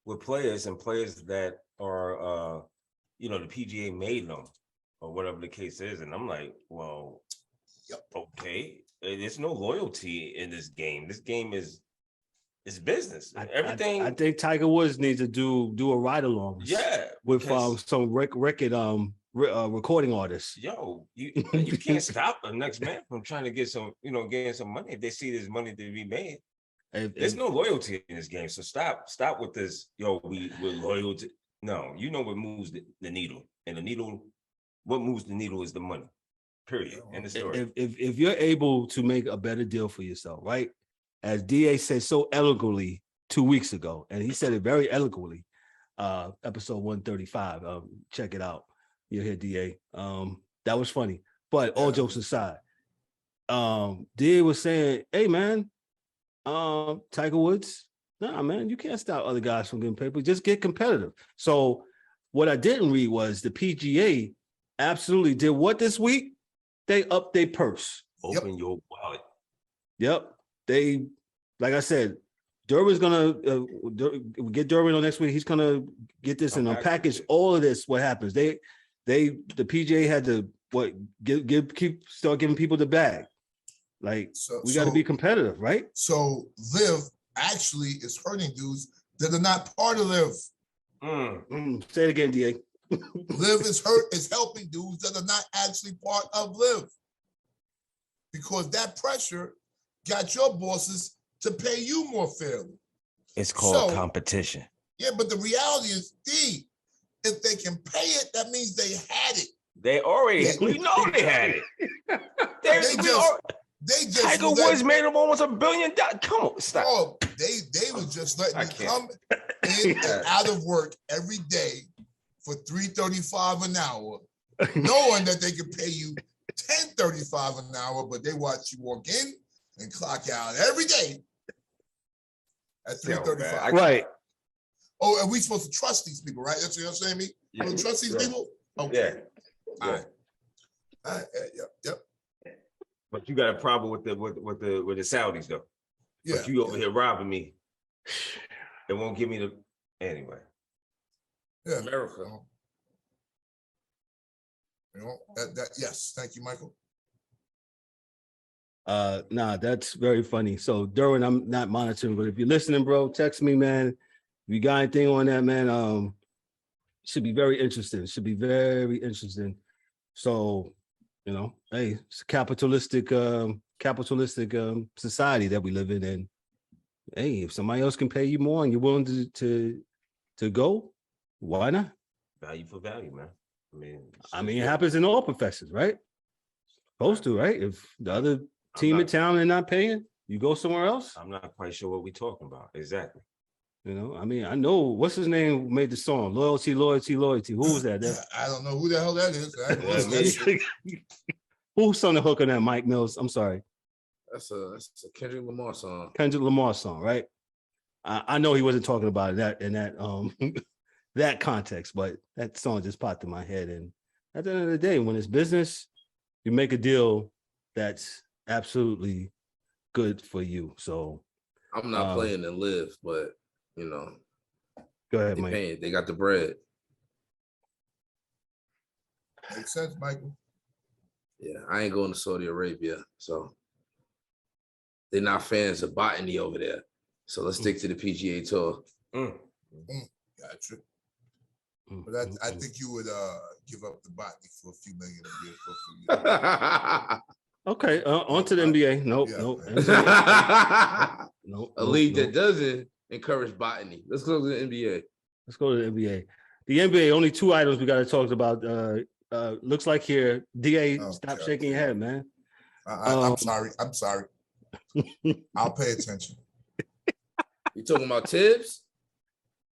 Speaker 3: with players that are you know, the PGA made them or whatever the case is. And I'm like, well, okay, there's no loyalty in this game. This game is business. Everything.
Speaker 2: I think Tiger Woods needs to do a ride along.
Speaker 3: Yeah,
Speaker 2: with some record recording artists.
Speaker 3: Yo, you can't stop the next man from trying to get some, you know, getting some money if they see there's money to be made. There's no loyalty in this game. So stop with this. Yo, we're loyal to. No, you know what moves the needle, and what moves the needle is the money. Period. End of story.
Speaker 2: If you're able to make a better deal for yourself, right? As DA said so eloquently 2 weeks ago, and he said it very eloquently, episode 135. Check it out. You'll hear DA. That was funny. But all jokes aside, DA was saying, hey man, Tiger Woods, nah, man, you can't stop other guys from getting paper. Just get competitive. So what I didn't read was the PGA absolutely did what this week? They upped their purse.
Speaker 3: Open your wallet.
Speaker 2: Yep. They, like I said, Durbin's gonna get Durbin on next week. He's gonna get this and unpackage all of this. What happens? The PGA had to start giving people the bag. Like we got to be competitive, right?
Speaker 4: So LIV actually is hurting dudes that are not part of LIV.
Speaker 2: Say it again, DA.
Speaker 4: LIV is helping dudes that are not actually part of LIV, because that pressure got your bosses to pay you more fairly.
Speaker 3: It's called competition.
Speaker 4: Yeah, but the reality is, If they can pay it, that means they had it.
Speaker 3: They already, we know they had it. They just Tiger Woods made them almost $1 billion. Come on, stop.
Speaker 4: Oh, they was just letting you come in and out of work every day for $3.35 an hour, knowing that they could pay you $10.35 an hour, but they watch you walk in and clock out every day at $3.35.
Speaker 2: Right.
Speaker 4: Oh, and we supposed to trust these people, right? That's what you're saying, me? You don't trust these people? Okay.
Speaker 3: Yeah.
Speaker 4: All right. Yep.
Speaker 3: But you got a problem with the Saudis though.
Speaker 4: Yeah.
Speaker 3: But you over here robbing me. It won't give me the anyway.
Speaker 4: Yeah.
Speaker 5: America.
Speaker 4: You know, that yes. Thank you, Michael.
Speaker 2: Nah, that's very funny. So Durant, I'm not monitoring, but if you're listening, bro, text me, man. If you got anything on that, man, should be very interesting. So, you know, hey, it's a capitalistic society that we live in. And hey, if somebody else can pay you more and you're willing to go, why not?
Speaker 3: Value for value, man.
Speaker 2: I mean, it happens in all professions, right? Supposed to, right? If the other team in town are not paying, you go somewhere else.
Speaker 3: I'm not quite sure what we're talking about exactly.
Speaker 2: You know, I mean, I know what's his name who made the song Loyalty. Who was that?
Speaker 4: I don't know who the hell that is.
Speaker 2: Who's on the hook on that? Mike Mills. I'm sorry.
Speaker 5: That's a Kendrick Lamar song.
Speaker 2: Right? I know he wasn't talking about that in that that context, but that song just popped in my head. And at the end of the day, when it's business, you make a deal that's absolutely good for you. So
Speaker 5: I'm not playing to live, but you know,
Speaker 2: go ahead, Mike.
Speaker 5: They got the bread.
Speaker 4: Makes sense, Michael.
Speaker 5: Yeah, I ain't going to Saudi Arabia, so they're not fans of botany over there. So let's stick to the PGA Tour.
Speaker 4: Gotcha. But I think you would give up the botany for a few million a year for a few years.
Speaker 2: Okay, on to the NBA. Nope.
Speaker 5: A league that doesn't encourage botany. Let's go to the NBA.
Speaker 2: The NBA, only two items we got to talk about. Looks like here, DA, stop shaking your head, man.
Speaker 4: I'm sorry. I'll pay attention.
Speaker 5: You talking about Tibbs?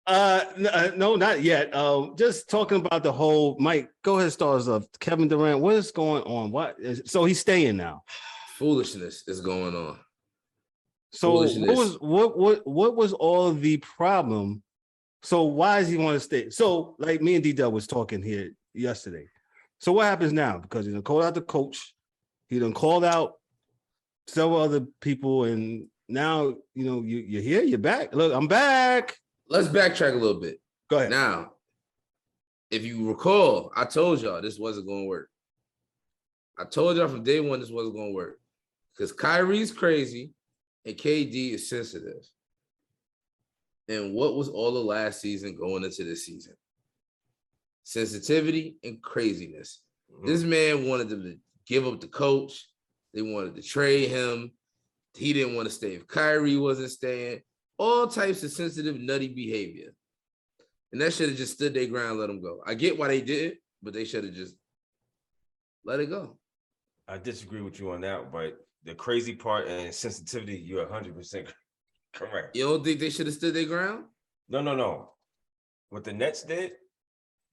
Speaker 2: No, not yet. Just talking about the whole. Mike, go ahead, stars of Kevin Durant. What is going on? So he's staying now.
Speaker 5: Foolishness is going on.
Speaker 2: So what was all the problem? So why does he want to stay? So like me and D-Dubb was talking here yesterday. So what happens now? Because he done called out the coach, he done called out several other people, and now you know you're here, you're back. Look, I'm back.
Speaker 5: Let's backtrack a little bit.
Speaker 2: Go ahead.
Speaker 5: Now, if you recall, I told y'all this wasn't going to work. I told y'all from day one this wasn't going to work because Kyrie's crazy and KD is sensitive. And what was all the last season going into this season? Sensitivity and craziness. Mm-hmm. This man wanted them to give up the coach. They wanted to trade him. He didn't want to stay if Kyrie wasn't staying. All types of sensitive, nutty behavior. And that should have just stood their ground and let them go. I get why they did it, but they should have just let it go.
Speaker 3: I disagree with you on that, but the crazy part and sensitivity, you're 100% correct.
Speaker 5: You don't think they should have stood their ground?
Speaker 3: No. What the Nets did,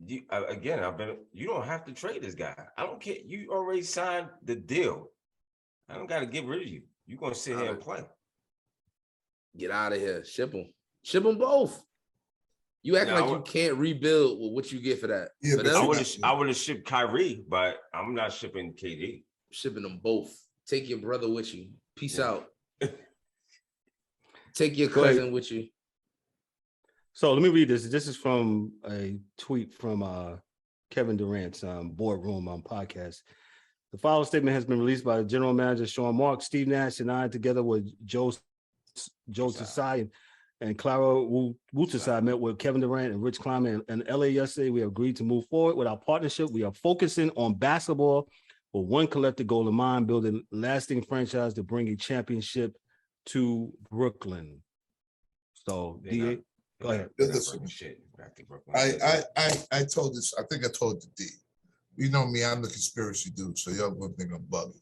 Speaker 3: you don't have to trade this guy. I don't care. You already signed the deal. I don't got to get rid of you. You're going to sit here and play.
Speaker 5: Get out of here. Ship them. Ship them both. You act like you can't rebuild with what you get for that.
Speaker 4: Yeah,
Speaker 3: but I would have shipped Kyrie, but I'm not shipping KD.
Speaker 5: Shipping them both. Take your brother with you. Peace out. Take your cousin with you.
Speaker 2: So let me read this. This is from a tweet from Kevin Durant's boardroom podcast. The following statement has been released by the general manager, Sean Marks, Steve Nash, and I, together with Joe Tsai and Clara Wutasai, met with Kevin Durant and Rich Kleiman in LA yesterday. We agreed to move forward with our partnership. We are focusing on basketball with one collective goal in mind, building a lasting franchise to bring a championship to Brooklyn. So, Go ahead.
Speaker 4: Listen,
Speaker 3: Shit, back to Brooklyn.
Speaker 4: I told this. I think I told the D. You know me. I'm the conspiracy dude, so y'all gonna think I'm bugging.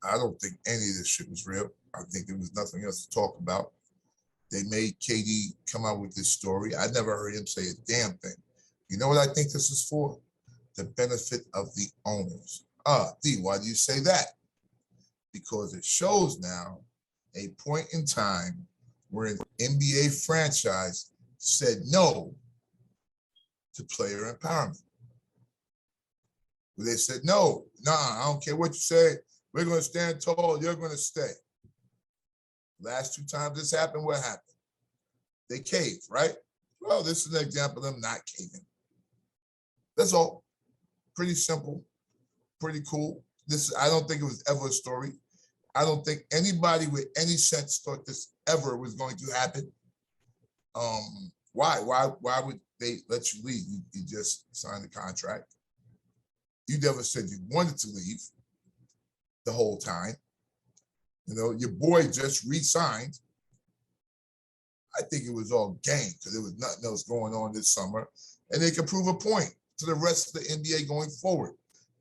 Speaker 4: I don't think any of this shit was real. I think there was nothing else to talk about. They made KD come out with this story. I never heard him say a damn thing. You know what I think this is for? The benefit of the owners. D, why do you say that? Because it shows now a point in time where an NBA franchise said no to player empowerment. Where they said, no, I don't care what you say. We're going to stand tall. You're going to stay. Last 2 times this happened, what happened? They caved, right? Well, this is an example of them not caving. That's all. Pretty simple, pretty cool. I don't think it was ever a story. I don't think anybody with any sense thought this ever was going to happen. Why would they let you leave? You just signed the contract. You never said you wanted to leave the whole time. You know, your boy just re-signed. I think it was all game because there was nothing else going on this summer. And they can prove a point to the rest of the NBA going forward.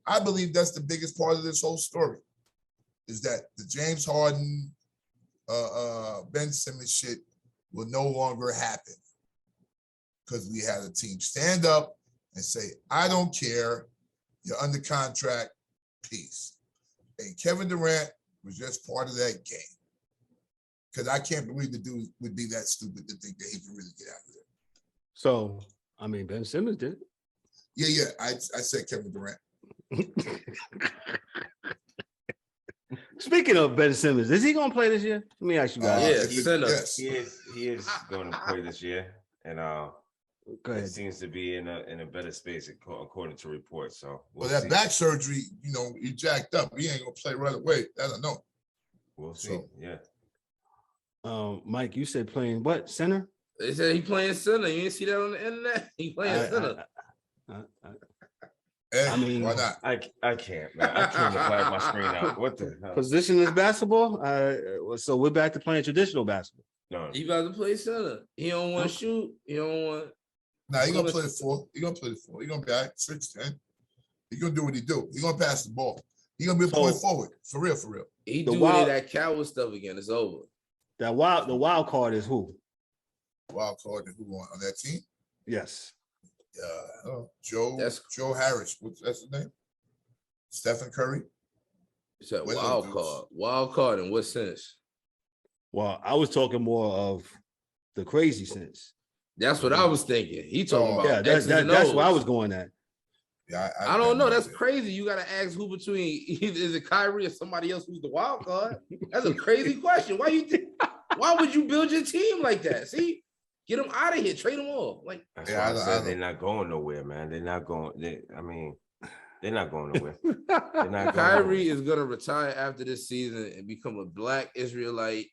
Speaker 4: I believe that's the biggest part of this whole story, is that the James Harden, Ben Simmons shit will no longer happen because we had a team stand up and say, I don't care, you're under contract, peace. And Kevin Durant was just part of that game. Because I can't believe the dude would be that stupid to think that he can really get out of there.
Speaker 2: So, I mean, Ben Simmons did it.
Speaker 4: Yeah. I said Kevin Durant.
Speaker 2: Speaking of Ben Simmons, is he going to play this year? Let me ask you guys.
Speaker 4: Yes.
Speaker 3: He is going to play this year, and
Speaker 2: Go ahead.
Speaker 3: it seems to be in a better space according to reports. So
Speaker 4: well, that back surgery, you know, he jacked up. He ain't gonna play right away. I don't know.
Speaker 3: We'll see.
Speaker 4: So,
Speaker 3: yeah.
Speaker 2: Mike, you said playing what, center?
Speaker 5: They said he playing center. You didn't see that on the internet? He playing center.
Speaker 4: I mean, why not?
Speaker 3: I can't, man. I can't black my screen out. What the hell?
Speaker 2: Positionless basketball? So we're back to playing traditional basketball.
Speaker 3: No.
Speaker 5: He about to play center. He don't want to shoot. He don't want.
Speaker 4: Nah, he gonna play the 4. He gonna play the 4. He gonna be all right, 6'10". He gonna do what he do. He gonna pass the ball. He gonna be a point forward. For real.
Speaker 5: He doing that coward stuff again. It's over.
Speaker 2: The wild card is who?
Speaker 4: Wild card is who on that team?
Speaker 2: Yes.
Speaker 4: Joe Harris. That's his name? Stephen Curry.
Speaker 5: It's a wild card. Wild card in what sense?
Speaker 2: Well, I was talking more of the crazy sense.
Speaker 5: That's what I was thinking. He talking about
Speaker 2: that's where I was going at.
Speaker 4: Yeah,
Speaker 5: I don't know. That's crazy. You got to ask who between is it Kyrie or somebody else who's the wild card? That's a crazy question. Why would you build your team like that? See, get them out of here, trade them all. Like
Speaker 3: that's why I said they're not going nowhere, man. They're not going. They're not going nowhere. They're not
Speaker 5: Kyrie is gonna retire after this season and become a Black Israelite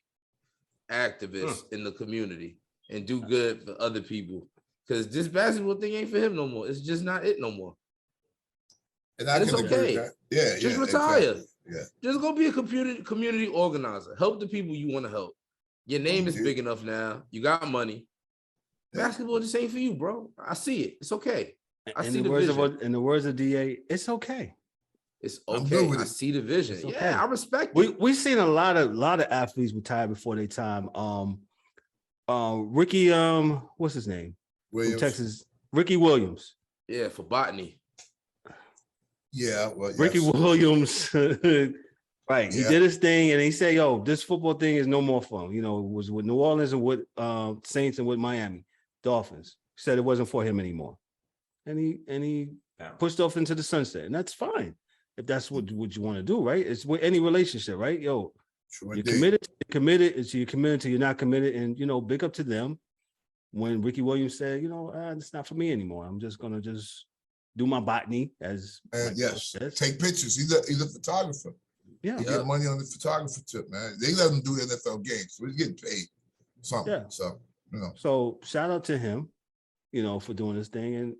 Speaker 5: activist in the community and do good for other people. Because this basketball thing ain't for him no more. It's just not it no more.
Speaker 4: And
Speaker 5: it's okay.
Speaker 4: Yeah,
Speaker 5: just retire.
Speaker 4: Exactly. Yeah.
Speaker 5: Just go be a community organizer. Help the people you want to help. Your name is big enough now. You got money. Basketball just ain't for you, bro. I see it. It's okay.
Speaker 2: In the words of DA, it's okay.
Speaker 5: It's okay. I see the vision. Okay. Yeah, I respect it.
Speaker 2: We've seen a lot of athletes retire before their time. Ricky, what's his name?
Speaker 4: Williams.
Speaker 2: From Texas. Ricky Williams.
Speaker 5: Yeah, for botany.
Speaker 4: Yeah, well, yes.
Speaker 2: Ricky Williams. Right. He did his thing and he said, yo, this football thing is no more fun. You know, it was with New Orleans and with Saints and with Miami Dolphins. He said it wasn't for him anymore. And he pushed off into the sunset. And that's fine. If that's what you want to do, right? It's with any relationship, right? Yo, you're committed until you're committed until you're not committed. And, you know, big up to them. When Ricky Williams said, you know, it's not for me anymore. I'm just going to just do my botany as
Speaker 4: take pictures. He's a photographer.
Speaker 2: Yeah.
Speaker 4: He get money on the photographer tip, man. They let him do NFL games. So he's getting paid something. Yeah. So, you know.
Speaker 2: So shout out to him, you know, for doing this thing. And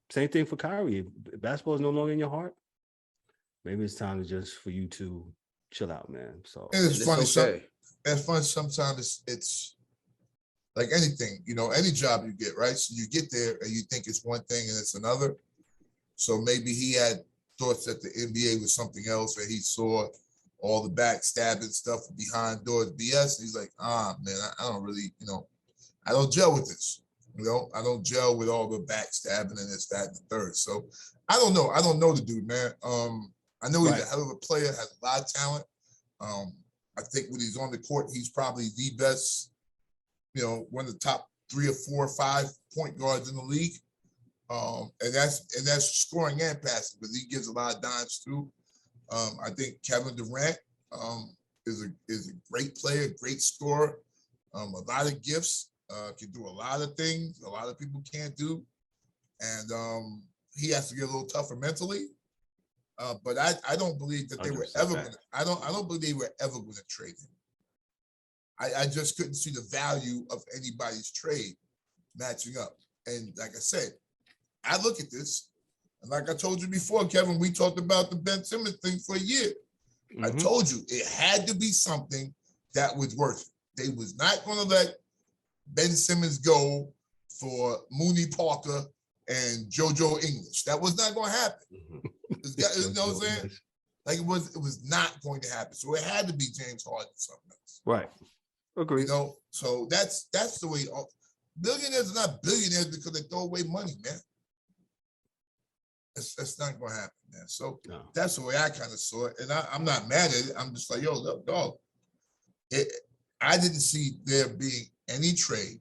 Speaker 2: same thing for Kyrie. If basketball is no longer in your heart, maybe it's time for you to chill out, man. So
Speaker 4: and it's funny. Okay. It's fun. Sometimes it's like anything, any job you get, right? So you get there and you think it's one thing and it's another. So maybe he had thoughts that the NBA was something else, or he saw all the backstabbing stuff behind doors BS. He's like, man, I don't really, I don't gel with this. I don't gel with all the backstabbing and this, that, and the third. So I don't know. I don't know the dude, man. I know he's a hell of a player, has a lot of talent. I think when he's on the court, he's probably the best, one of the top 3 or 4 or 5 point guards in the league. And that's scoring and passing, but he gives a lot of dimes too. I think Kevin Durant is a great player, great scorer, a lot of gifts, can do a lot of things a lot of people can't do, and he has to get a little tougher mentally. But I don't believe that they were ever going to. I don't believe they were ever going to trade him. I just couldn't see the value of anybody's trade matching up. And like I said, I look at this, and like I told you before, Kevin, we talked about the Ben Simmons thing for a year. Mm-hmm. I told you it had to be something that was worth it. They was not going to let Ben Simmons go for Mooney Parker and JoJo English. That was not going to happen. Mm-hmm. You know what I'm saying? Like it was not going to happen. So it had to be James Harden or something else.
Speaker 2: Right. Agreed.
Speaker 4: So that's the way. Billionaires are not billionaires because they throw away money, man. That's not going to happen, man. So that's the way I kind of saw it. And I'm not mad at it. I'm just like, yo, look, dog. I didn't see there being any trade.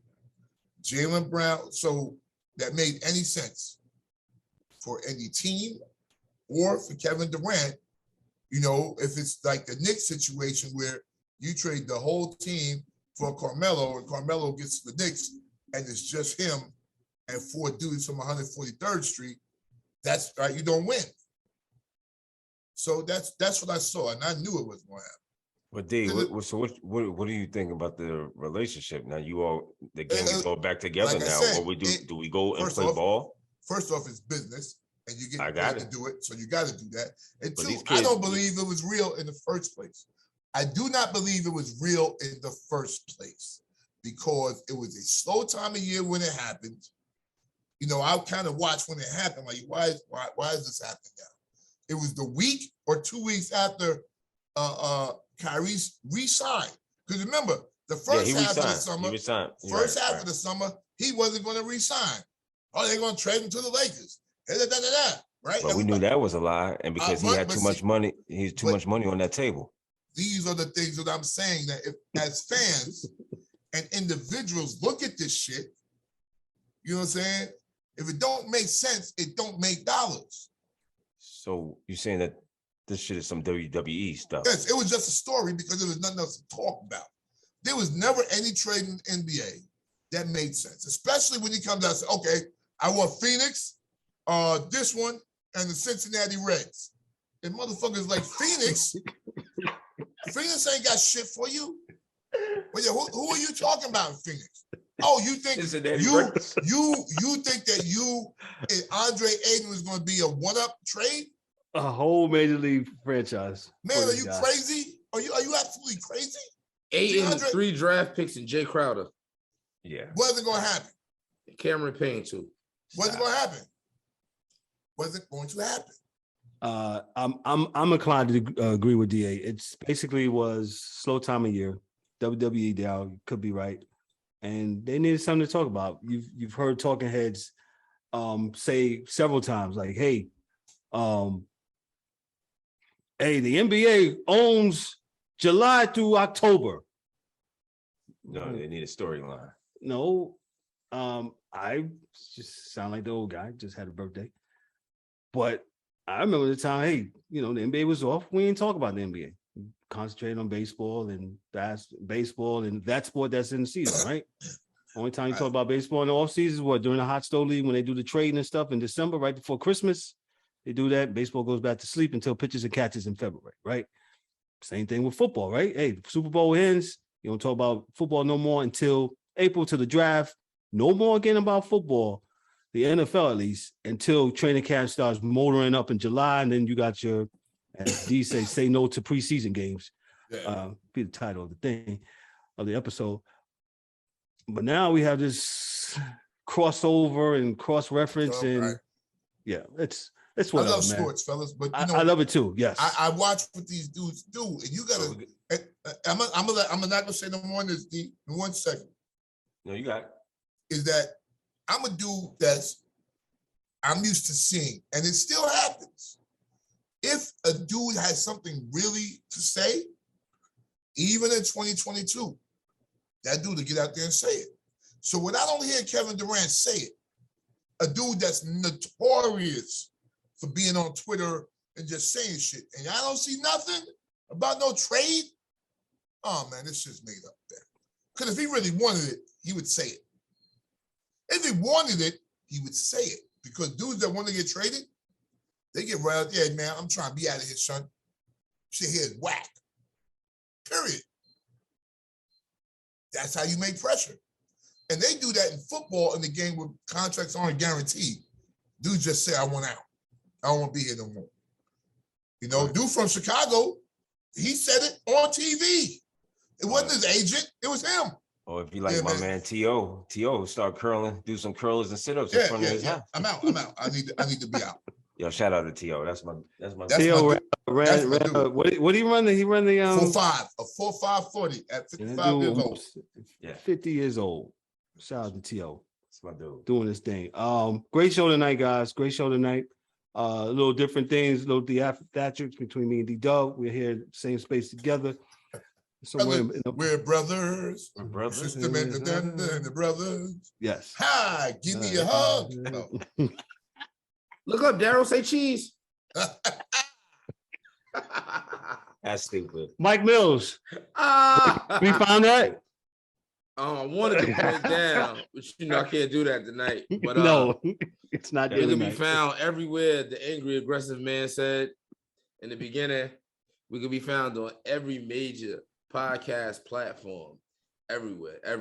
Speaker 4: Jaylen Brown, so that made any sense for any team or for Kevin Durant, if it's like the Knicks situation where you trade the whole team for Carmelo and Carmelo gets to the Knicks and it's just him and 4 dudes from 143rd Street, that's right, you don't win. So that's what I saw, and I knew it was going to happen.
Speaker 3: But D, what do you think about the relationship? Now the game is all back together like now. Said, what do we go and play ball?
Speaker 4: First off, it's business, and you get paid to do it, so you got to do that. And two, I don't believe it was real in the first place. I do not believe it was real in the first place because it was a slow time of year when it happened. I kind of watched when it happened. Like, why is this happening now? It was the week or 2 weeks after Kyrie re-signed. Because remember, the first half of the summer, of the summer, he wasn't going to re-sign. Oh, they're going to trade him to the Lakers. Right?
Speaker 3: But we knew that was a lie, and because he had too much money, he's too much money on that table.
Speaker 4: These are the things that I'm saying that if, as fans and individuals look at this shit, you know what I'm saying? If it don't make sense, it don't make dollars.
Speaker 3: So you're saying that this shit is some WWE stuff?
Speaker 4: Yes, it was just a story because there was nothing else to talk about. There was never any trade in the NBA that made sense, especially when he comes out and says, okay, I want Phoenix, this one, and the Cincinnati Reds. And motherfuckers like Phoenix, Phoenix ain't got shit for you. But yeah, who are you talking about in Phoenix? Oh, you think you think that you and Andre Ayton was going to be a one-up trade?
Speaker 2: A whole major league franchise.
Speaker 4: Man, are you crazy? Are you absolutely crazy?
Speaker 5: Ayton, 3 draft picks, and Jay Crowder.
Speaker 3: Yeah,
Speaker 4: wasn't going to happen.
Speaker 5: Cameron Payne too.
Speaker 4: Wasn't going to happen. Wasn't going to happen.
Speaker 2: I'm inclined to agree with DA. It's basically was slow time of year. WWE down, could be right, and they needed something to talk about. You've heard talking heads say several times like, hey, the NBA owns July through October.
Speaker 3: No, they need a storyline.
Speaker 2: No, I just sound like the old guy. Just had a birthday, but I remember the time. Hey, the NBA was off. We didn't talk about the NBA. Concentrate on baseball and that sport that's in the season, right? Only time you talk about baseball in the off season is what, during the hot stove league when they do the trading and stuff in December, right before Christmas. They do that. Baseball goes back to sleep until pitchers and catches in February, right? Same thing with football, right? Hey, Super Bowl ends. You don't talk about football no more until April to the draft. No more again about football, the NFL at least, until training camp starts motoring up in July, and then you got your, as D say no to preseason games. Yeah. Be the title of the thing, of the episode. But now we have this crossover and cross-reference, and
Speaker 4: right.
Speaker 2: yeah, it's
Speaker 4: I
Speaker 2: whatever,
Speaker 4: love
Speaker 2: man.
Speaker 4: sports, fellas, but
Speaker 2: I love it too. Yes,
Speaker 4: I watch what these dudes do, and you gotta. I'm not gonna say no more on this. D. In 1 second.
Speaker 3: No, you got it.
Speaker 4: Is that I'm a dude that's I'm used to seeing, and it still happens. If a dude has something really to say, even in 2022, that dude will get out there and say it. So when I don't hear Kevin Durant say it, a dude that's notorious for being on Twitter and just saying shit, and I don't see nothing about no trade, oh man, this shit's made up there. Because if he really wanted it, he would say it. If he wanted it, he would say it. Because dudes that want to get traded, they get right out there, man, I'm trying to be out of here, son. Shit here is whack. Period. That's how you make pressure. And they do that in football in the game where contracts aren't guaranteed. Dudes just say, I want out. I don't want to be here no more. You know, dude from Chicago, he said it on TV. It wasn't his agent, it was him.
Speaker 3: Or if you like my man T.O. start curling, do some curlers and sit-ups in front of his house.
Speaker 4: I'm out. I need to be out.
Speaker 3: Yo, shout out to T.O. That's my
Speaker 2: T.O. ran what did he run? He ran the
Speaker 4: 4.5, a 4.5 40 at 55 years old.
Speaker 2: Yeah, 50 years old. Shout out to T.O.
Speaker 3: That's my dude.
Speaker 2: Doing this thing. Great show tonight, guys. Great show tonight. A little different things, little theatrics between me and D-Dubb. We're here, same space together. Somewhere
Speaker 4: we're brothers.
Speaker 3: We're brothers.
Speaker 4: Sister and the brothers.
Speaker 2: Yes.
Speaker 4: Hi, give me a hug. Oh.
Speaker 5: Look up, Daryl. Say cheese.
Speaker 3: That's stupid.
Speaker 2: Mike Mills. We found that.
Speaker 5: I wanted to put it down, but you know I can't do that tonight. But
Speaker 2: no, it's not.
Speaker 5: It can be found everywhere. The angry, aggressive man said in the beginning. We can be found on every major podcast platform, everywhere. I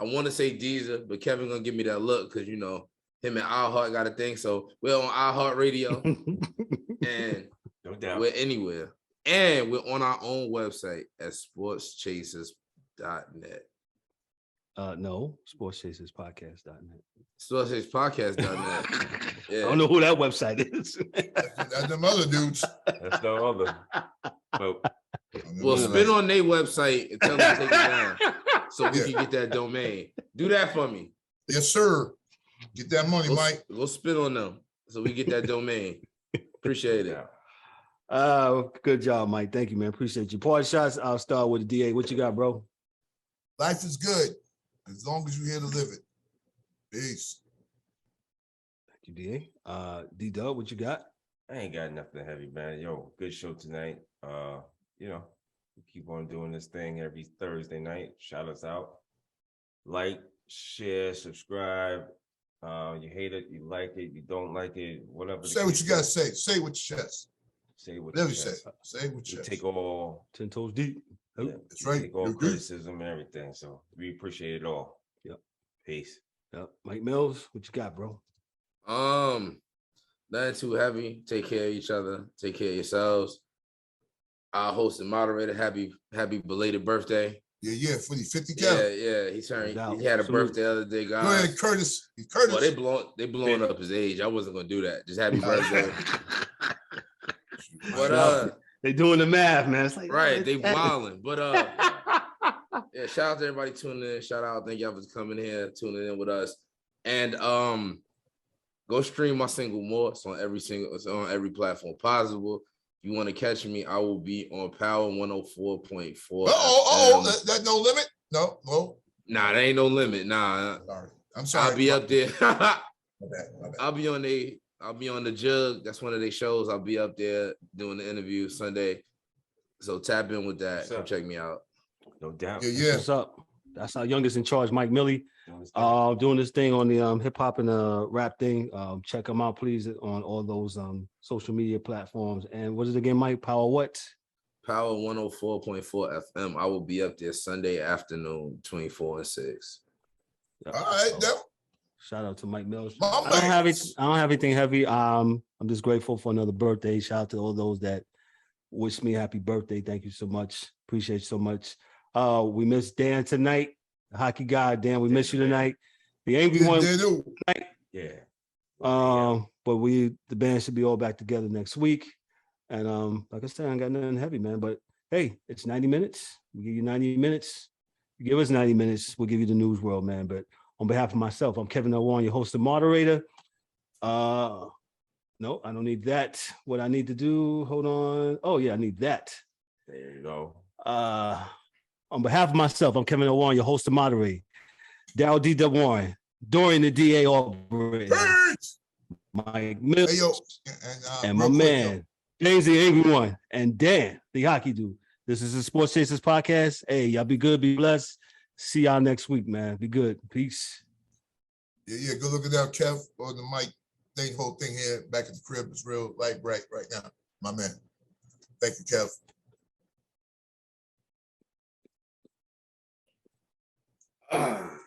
Speaker 5: want to say Deezer, but Kevin gonna give me that look because you know him and iHeart got a thing. So we're on iHeart Radio, and
Speaker 3: no doubt
Speaker 5: we're anywhere, and we're on our own website at sportschasers.net.
Speaker 2: No, sportchaserspodcast.net.
Speaker 5: Sportchaserspodcast.net. Yeah.
Speaker 2: I don't know who that website is.
Speaker 4: That's them other dudes.
Speaker 3: That's no other.
Speaker 5: Well, spin on their website and tell them to take it down so we can get that domain. Do that for me.
Speaker 4: Yes, sir. Get that money, Mike.
Speaker 5: Go spin on them so we get that domain. Appreciate it.
Speaker 2: Good job, Mike. Thank you, man. Appreciate you. Party shots. I'll start with the DA. What you got, bro?
Speaker 4: Life is good as long as you're here to live it. Peace.
Speaker 2: Thank you, DA. D-Dubb, what you got?
Speaker 3: I ain't got nothing heavy, man. Yo, good show tonight. You know, we keep on doing this thing every Thursday night. Shout us out. Like, share, subscribe. You hate it, you like it, you don't like it, whatever.
Speaker 4: Say what you gotta say. Say it with your chest.
Speaker 3: Say what
Speaker 4: you
Speaker 3: say.
Speaker 4: Say it with your chest.
Speaker 3: Take all
Speaker 2: 10 toes deep.
Speaker 3: Yeah,
Speaker 4: that's right.
Speaker 3: Take all criticism and everything. So we appreciate it all.
Speaker 2: Yep.
Speaker 3: Peace.
Speaker 2: Yep. Mike Mills, what you got, bro?
Speaker 5: Nothing too heavy. Take care of each other. Take care of yourselves. Our host and moderator, happy belated birthday.
Speaker 4: Yeah, for the 50 count.
Speaker 5: Yeah. He had a birthday the other day, guys.
Speaker 4: Go ahead, Curtis.
Speaker 5: Well, they blowing up his age. I wasn't gonna do that. Just happy birthday. But
Speaker 2: they doing the math, man. It's like,
Speaker 5: right, they wilding. But yeah, shout out to everybody tuning in. Shout out, thank y'all for coming here, tuning in with us. And go stream my single more. It's on every platform possible. If you want to catch me, I will be on Power 104.4.
Speaker 4: That no limit? No.
Speaker 5: Nah, there ain't no limit. Nah.
Speaker 4: Sorry. I'm sorry.
Speaker 5: I'll be up there.
Speaker 4: My bad.
Speaker 5: I'll be on the Jug. That's one of their shows. I'll be up there doing the interview Sunday. So tap in with that. Come check me out.
Speaker 3: No doubt.
Speaker 4: Yeah.
Speaker 2: What's up? That's our youngest in charge, Mike Millie. Doing this thing on the hip hop and rap thing. Check them out, please, on all those social media platforms. And what is it again, Mike? Power what?
Speaker 5: Power 104.4 FM. I will be up there Sunday afternoon between 4 and 6.
Speaker 4: All right,
Speaker 2: shout out to Mike Mills. I don't have anything heavy. I'm just grateful for another birthday. Shout out to all those that wish me happy birthday. Thank you so much. Appreciate you so much. We missed Dan tonight. Hockey guy, Dan, we miss you tonight. The angry one tonight.
Speaker 3: Yeah.
Speaker 2: But the band should be all back together next week. And like I said, I ain't got nothing heavy, man. But hey, it's 90 minutes. We give you 90 minutes. You give us 90 minutes, we'll give you the news world, man. But on behalf of myself, I'm Kevin L. your host and moderator. No, I don't need that. What I need to do, hold on. Oh, yeah, I need that.
Speaker 3: There you go.
Speaker 2: On behalf of myself, I'm Kevin L. your host and moderator. Daryl D-Dubb Warren, Dorian the DA Albright, Mike Mills, and my man, James the Angry One, and Dan, the hockey dude. This is the Sports Chasers podcast. Hey, y'all be good, be blessed. See y'all next week, man. Be good. Peace.
Speaker 4: Yeah. Go look at that, Kev, on the mic. Whole thing here back at the crib is real light bright right now, my man. Thank you, Kev.